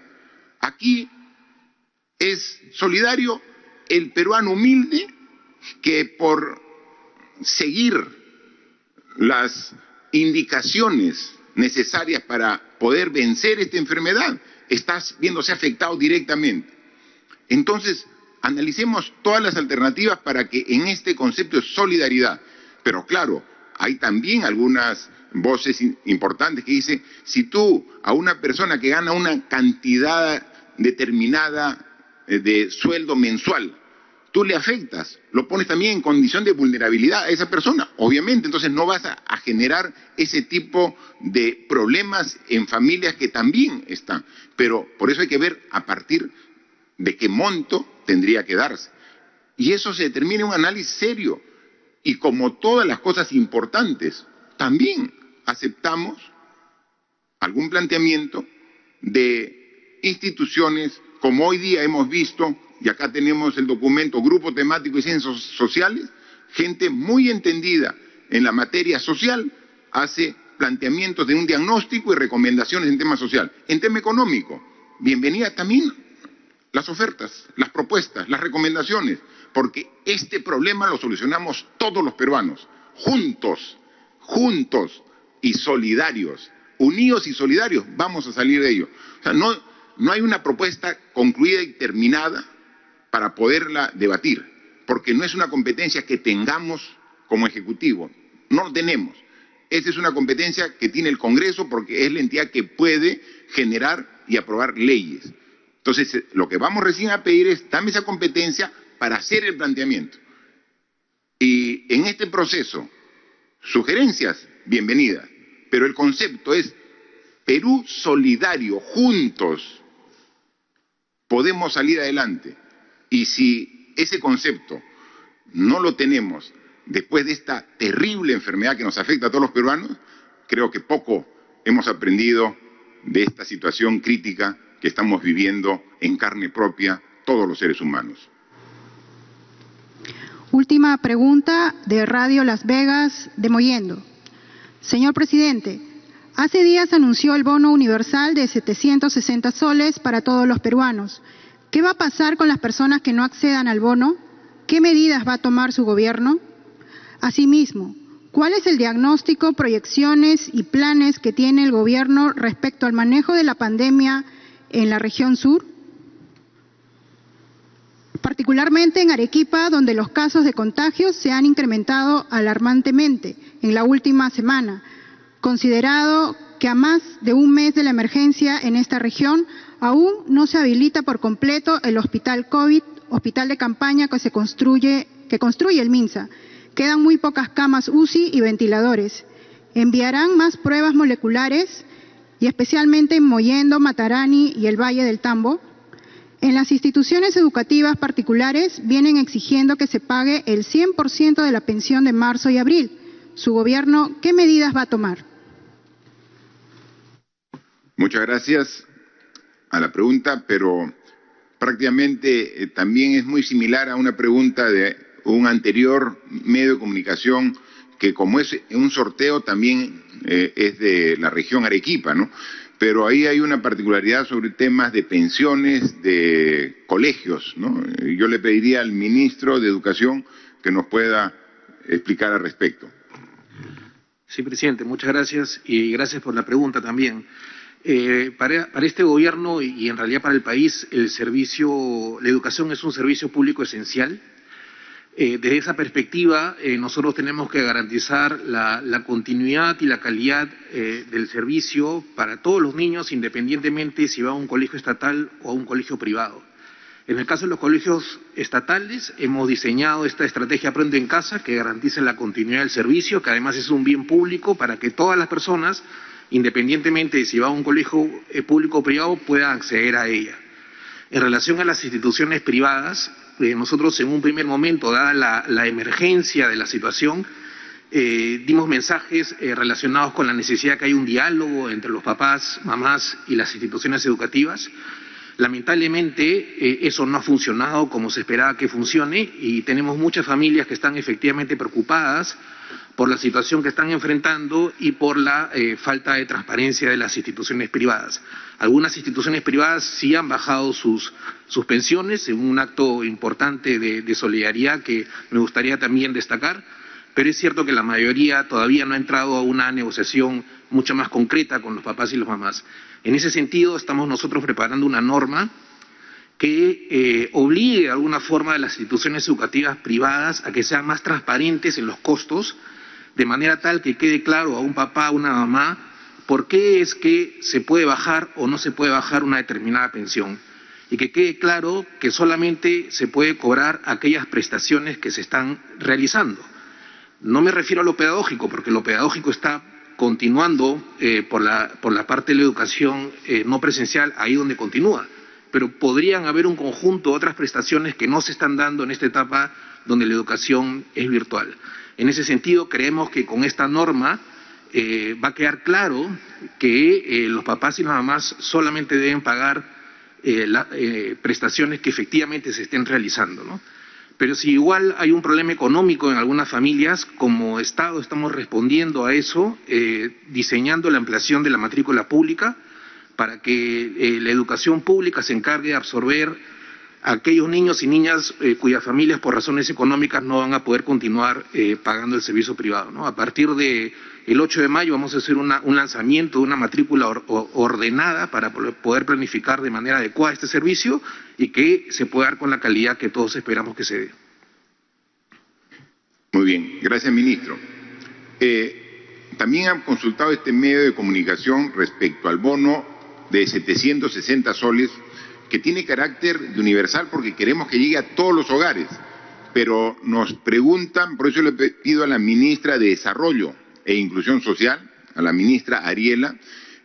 Aquí es solidario el peruano humilde que por seguir las indicaciones necesarias para poder vencer esta enfermedad está viéndose afectado directamente. Entonces, analicemos todas las alternativas para que en este concepto de solidaridad, pero claro, hay también algunas voces importantes que dicen, si tú a una persona que gana una cantidad determinada de sueldo mensual, tú le afectas, lo pones también en condición de vulnerabilidad a esa persona, obviamente, entonces no vas a generar ese tipo de problemas en familias que también están. Pero por eso hay que ver a partir de qué monto tendría que darse. Y eso se determina en un análisis serio Y como todas las cosas importantes, también aceptamos algún planteamiento de instituciones, como hoy día hemos visto, y acá tenemos el documento Grupo Temático y Ciencias Sociales, gente muy entendida en la materia social, hace planteamientos de un diagnóstico y recomendaciones en tema social. En tema económico, bienvenida también las ofertas, las propuestas, las recomendaciones, porque este problema lo solucionamos todos los peruanos, juntos y solidarios, unidos y solidarios, vamos a salir de ello. O sea, no hay una propuesta concluida y terminada para poderla debatir, porque no es una competencia que tengamos como Ejecutivo, no lo tenemos. Esta es una competencia que tiene el Congreso porque es la entidad que puede generar y aprobar leyes. Entonces, lo que vamos recién a pedir es, dame esa competencia para hacer el planteamiento. Y en este proceso, sugerencias, bienvenidas, pero el concepto es Perú solidario, juntos podemos salir adelante. Y si ese concepto no lo tenemos después de esta terrible enfermedad que nos afecta a todos los peruanos, creo que poco hemos aprendido de esta situación crítica que estamos viviendo en carne propia todos los seres humanos. Última pregunta de Radio Las Vegas, de Mollendo. Señor presidente, hace días anunció el bono universal de 760 soles para todos los peruanos. ¿Qué va a pasar con las personas que no accedan al bono? ¿Qué medidas va a tomar su gobierno? Asimismo, ¿cuál es el diagnóstico, proyecciones y planes que tiene el gobierno respecto al manejo de la pandemia en la región sur? Particularmente en Arequipa, donde los casos de contagios se han incrementado alarmantemente en la última semana, considerado que a más de un mes de la emergencia en esta región aún no se habilita por completo el hospital COVID, hospital de campaña que construye el MINSA. Quedan muy pocas camas UCI y ventiladores. ¿Enviarán más pruebas moleculares y especialmente en Mollendo, Matarani y el Valle del Tambo? En las instituciones educativas particulares vienen exigiendo que se pague el 100% de la pensión de marzo y abril. ¿Su gobierno qué medidas va a tomar? Muchas gracias a la pregunta, pero prácticamente también es muy similar a una pregunta de un anterior medio de comunicación que, como es un sorteo, también es de la región Arequipa, ¿no? Pero ahí hay una particularidad sobre temas de pensiones, de colegios, ¿no? Yo le pediría al ministro de Educación que nos pueda explicar al respecto. Sí, presidente, muchas gracias y gracias por la pregunta también. Para este gobierno y en realidad para el país, la educación es un servicio público esencial. Desde esa perspectiva, nosotros tenemos que garantizar la continuidad y la calidad del servicio para todos los niños, independientemente si va a un colegio estatal o a un colegio privado. En el caso de los colegios estatales, hemos diseñado esta estrategia Aprende en Casa que garantiza la continuidad del servicio, que además es un bien público para que todas las personas, independientemente de si va a un colegio público o privado, puedan acceder a ella. En relación a las instituciones privadas, nosotros en un primer momento, dada la emergencia de la situación, dimos mensajes relacionados con la necesidad que haya un diálogo entre los papás, mamás y las instituciones educativas. Lamentablemente eso no ha funcionado como se esperaba que funcione y tenemos muchas familias que están efectivamente preocupadas por la situación que están enfrentando y por la falta de transparencia de las instituciones privadas. Algunas instituciones privadas sí han bajado sus pensiones en un acto importante de solidaridad que me gustaría también destacar, pero es cierto que la mayoría todavía no ha entrado a una negociación mucho más concreta con los papás y las mamás. En ese sentido, estamos nosotros preparando una norma que obligue de alguna forma a las instituciones educativas privadas a que sean más transparentes en los costos, de manera tal que quede claro a un papá, a una mamá, por qué es que se puede bajar o no se puede bajar una determinada pensión. Y que quede claro que solamente se puede cobrar aquellas prestaciones que se están realizando. No me refiero a lo pedagógico, porque lo pedagógico está continuando por la parte de la educación no presencial, ahí donde continúa. pero podrían haber un conjunto de otras prestaciones que no se están dando en esta etapa donde la educación es virtual. En ese sentido, creemos que con esta norma va a quedar claro que los papás y las mamás solamente deben pagar prestaciones que efectivamente se estén realizando, ¿no? Pero si igual hay un problema económico en algunas familias, como Estado estamos respondiendo a eso, diseñando la ampliación de la matrícula pública para que la educación pública se encargue de absorber a aquellos niños y niñas cuyas familias por razones económicas no van a poder continuar pagando el servicio privado, ¿no? A partir del 8 de mayo vamos a hacer un lanzamiento de una matrícula ordenada para poder planificar de manera adecuada este servicio y que se pueda dar con la calidad que todos esperamos que se dé. Muy bien, gracias, ministro. También han consultado este medio de comunicación respecto al bono de 760 soles, que tiene carácter de universal porque queremos que llegue a todos los hogares, pero nos preguntan, por eso le pido a la ministra de Desarrollo e Inclusión Social, a la ministra Ariela,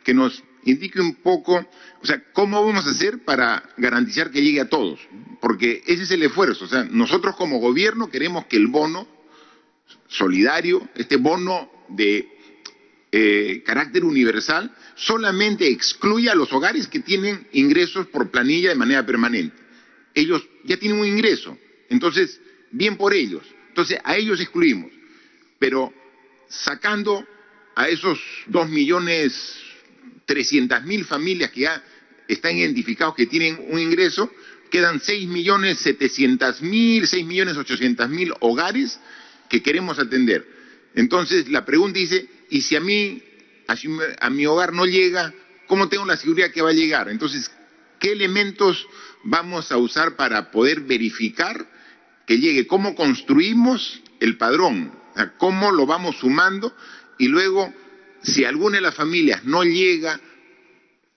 que nos indique un poco, o sea, cómo vamos a hacer para garantizar que llegue a todos, porque ese es el esfuerzo. O sea, nosotros como gobierno queremos que el bono solidario, este bono de carácter universal, solamente excluya a los hogares que tienen ingresos por planilla de manera permanente. Ellos ya tienen un ingreso, entonces, bien por ellos. Entonces, a ellos excluimos, pero sacando a esos 2.300.000 familias que ya están identificados que tienen un ingreso, quedan 6.700.000, 6.800.000 hogares que queremos atender. Entonces, la pregunta dice, ¿y si a mi hogar no llega, cómo tengo la seguridad que va a llegar? Entonces, ¿qué elementos vamos a usar para poder verificar que llegue? ¿Cómo construimos el padrón? O sea, ¿cómo lo vamos sumando? Y luego, si alguna de las familias no llega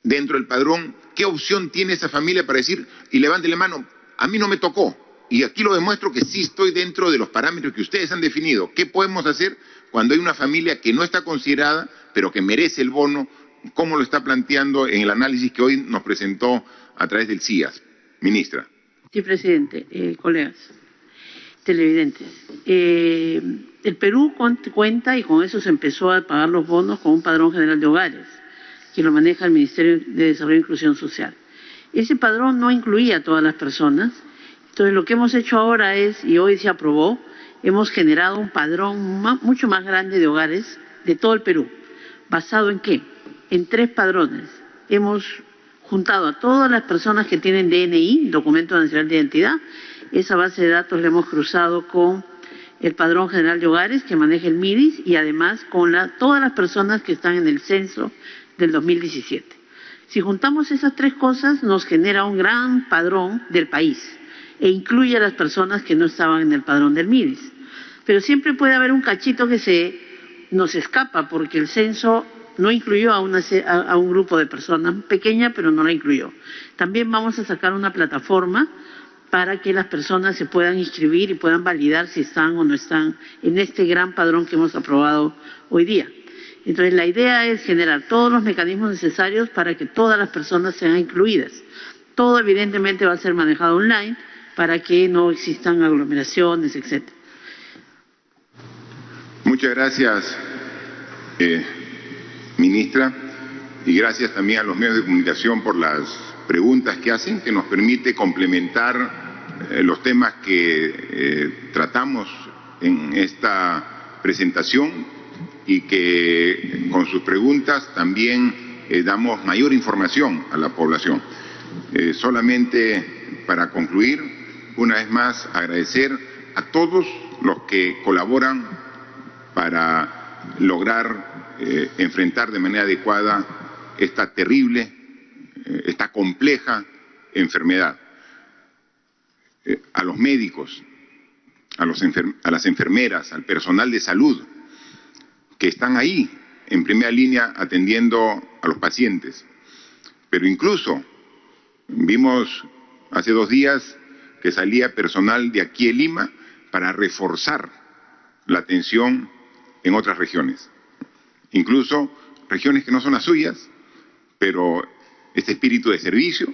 dentro del padrón, ¿qué opción tiene esa familia para decir, y levante la mano, a mí no me tocó? Y aquí lo demuestro que sí estoy dentro de los parámetros que ustedes han definido. ¿Qué podemos hacer cuando hay una familia que no está considerada, pero que merece el bono? ¿Cómo lo está planteando en el análisis que hoy nos presentó a través del CIAS? Ministra. Sí, presidente, colegas, televidentes. El Perú cuenta, y con eso se empezó a pagar los bonos, con un padrón general de hogares, que lo maneja el Ministerio de Desarrollo e Inclusión Social. Ese padrón no incluía a todas las personas. Entonces, lo que hemos hecho ahora es, y hoy se aprobó, hemos generado un padrón mucho más grande de hogares de todo el Perú. ¿Basado en qué? En 3 padrones. Hemos juntado a todas las personas que tienen DNI, Documento Nacional de Identidad. Esa base de datos la hemos cruzado con el Padrón General de Hogares que maneja el MIDIS y además con todas las personas que están en el censo del 2017. Si juntamos esas 3 cosas, nos genera un gran padrón del país e incluye a las personas que no estaban en el padrón del MIDIS. Pero siempre puede haber un cachito que nos escapa porque el censo no incluyó a un grupo de personas pequeña, pero no la incluyó. También vamos a sacar una plataforma para que las personas se puedan inscribir y puedan validar si están o no están en este gran padrón que hemos aprobado hoy día. Entonces, la idea es generar todos los mecanismos necesarios para que todas las personas sean incluidas. Todo evidentemente va a ser manejado online para que no existan aglomeraciones, etc. Muchas gracias, ministra, y gracias también a los medios de comunicación por las preguntas que hacen, que nos permite complementar los temas que tratamos en esta presentación y que con sus preguntas también damos mayor información a la población. Solamente para concluir, una vez más agradecer a todos los que colaboran para lograr enfrentar de manera adecuada esta terrible, esta compleja enfermedad. A los médicos, a las enfermeras, al personal de salud, que están ahí en primera línea atendiendo a los pacientes. Pero incluso vimos hace 2 días que salía personal de aquí en Lima para reforzar la atención en otras regiones. Incluso regiones que no son las suyas, pero este espíritu de servicio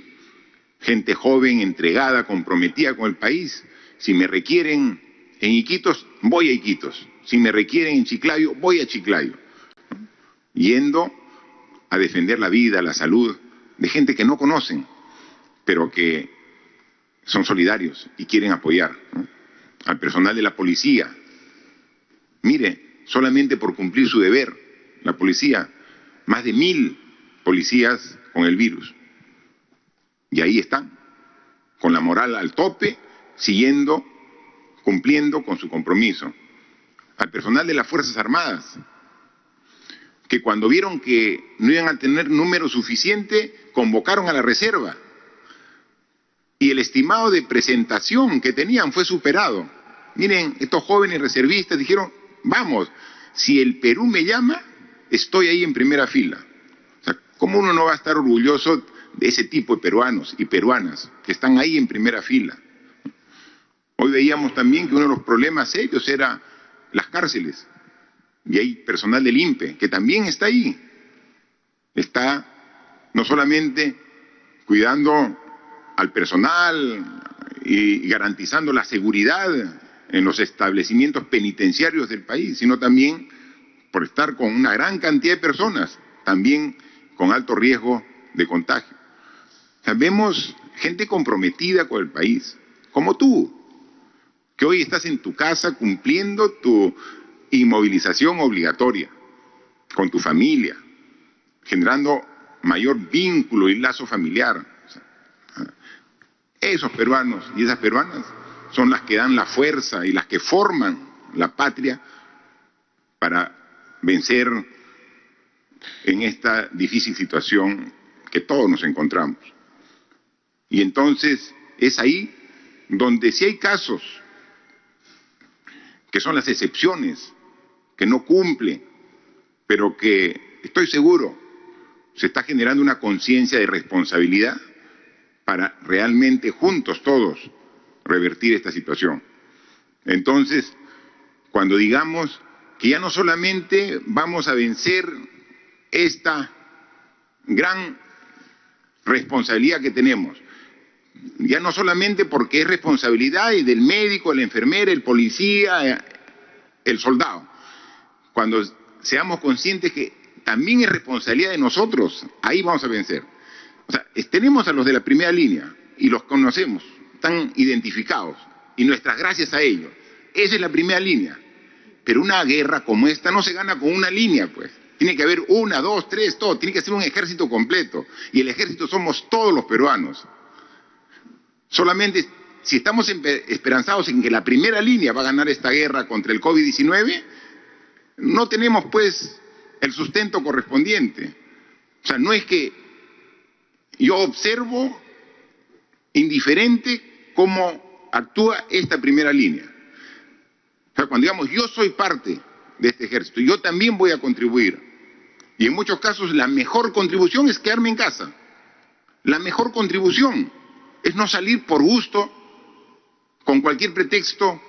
gente joven, entregada, comprometida con el país. Si me requieren en Iquitos, voy a Iquitos. Si me requieren en Chiclayo, voy a Chiclayo. Yendo a defender la vida, la salud de gente que no conocen, pero que son solidarios y quieren apoyar, ¿no? Al personal de la policía. Mire, solamente por cumplir su deber, la policía, más de 1000 policías con el virus. Y ahí están, con la moral al tope, siguiendo, cumpliendo con su compromiso. Al personal de las Fuerzas Armadas, que cuando vieron que no iban a tener número suficiente, convocaron a la reserva. Y el estimado de presentación que tenían fue superado. Miren, estos jóvenes reservistas dijeron, vamos, si el Perú me llama, estoy ahí en primera fila. O sea, ¿cómo uno no va a estar orgulloso de ese tipo de peruanos y peruanas que están ahí en primera fila? Hoy veíamos también que uno de los problemas serios era las cárceles. Y hay personal del INPE que también está ahí. Está no solamente cuidando al personal y garantizando la seguridad en los establecimientos penitenciarios del país, sino también por estar con una gran cantidad de personas, también con alto riesgo de contagio. O sea, vemos gente comprometida con el país, como tú, que hoy estás en tu casa cumpliendo tu inmovilización obligatoria con tu familia, generando mayor vínculo y lazo familiar. Esos peruanos y esas peruanas son las que dan la fuerza y las que forman la patria para vencer en esta difícil situación que todos nos encontramos. Y entonces es ahí donde si hay casos que son las excepciones, que no cumplen, pero que estoy seguro se está generando una conciencia de responsabilidad para realmente juntos todos revertir esta situación. Entonces, cuando digamos que ya no solamente vamos a vencer esta gran responsabilidad que tenemos, ya no solamente porque es responsabilidad del médico, la enfermera, el policía, el soldado, cuando seamos conscientes que también es responsabilidad de nosotros, ahí vamos a vencer. O sea, tenemos a los de la primera línea y los conocemos, están identificados y nuestras gracias a ellos. Esa es la primera línea. Pero una guerra como esta no se gana con una línea, pues. Tiene que haber 1, 2, 3, todo. Tiene que ser un ejército completo. Y el ejército somos todos los peruanos. Solamente si estamos esperanzados en que la primera línea va a ganar esta guerra contra el COVID-19, no tenemos pues el sustento correspondiente. O sea, no es que yo observo indiferente cómo actúa esta primera línea. O sea, cuando digamos yo soy parte de este ejército, yo también voy a contribuir. Y en muchos casos la mejor contribución es quedarme en casa. La mejor contribución es no salir por gusto, con cualquier pretexto,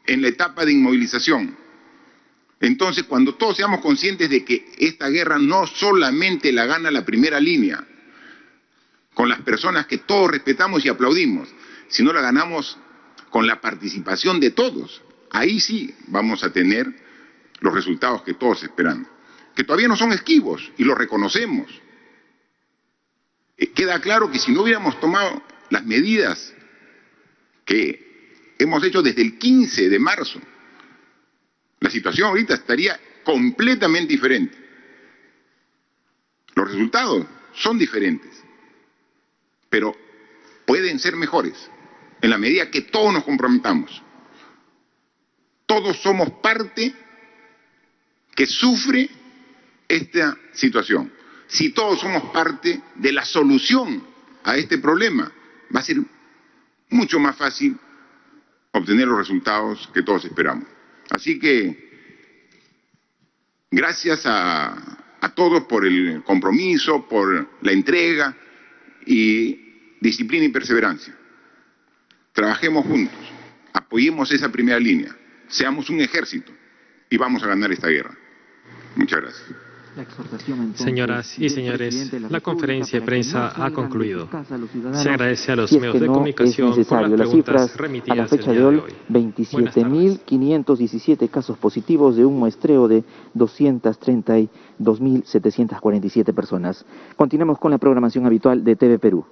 en la etapa de inmovilización. Entonces, cuando todos seamos conscientes de que esta guerra no solamente la gana la primera línea, con las personas que todos respetamos y aplaudimos, sino la ganamos con la participación de todos, ahí sí vamos a tener los resultados que todos esperan, que todavía no son esquivos y lo reconocemos. Queda claro que si no hubiéramos tomado las medidas que hemos hecho desde el 15 de marzo, la situación ahorita estaría completamente diferente. Los resultados son diferentes, pero pueden ser mejores en la medida que todos nos comprometamos. Todos somos parte que sufre esta situación. Si todos somos parte de la solución a este problema, va a ser mucho más fácil obtener los resultados que todos esperamos. Así que gracias a todos por el compromiso, por la entrega y disciplina y perseverancia. Trabajemos juntos, apoyemos esa primera línea, seamos un ejército y vamos a ganar esta guerra. Muchas gracias. Señoras y señores, la conferencia de prensa ha concluido. Se agradece a los medios de comunicación por las preguntas remitidas a la fecha de hoy, 27.517 casos positivos de un muestreo de 232.747 personas. Continuamos con la programación habitual de TV Perú.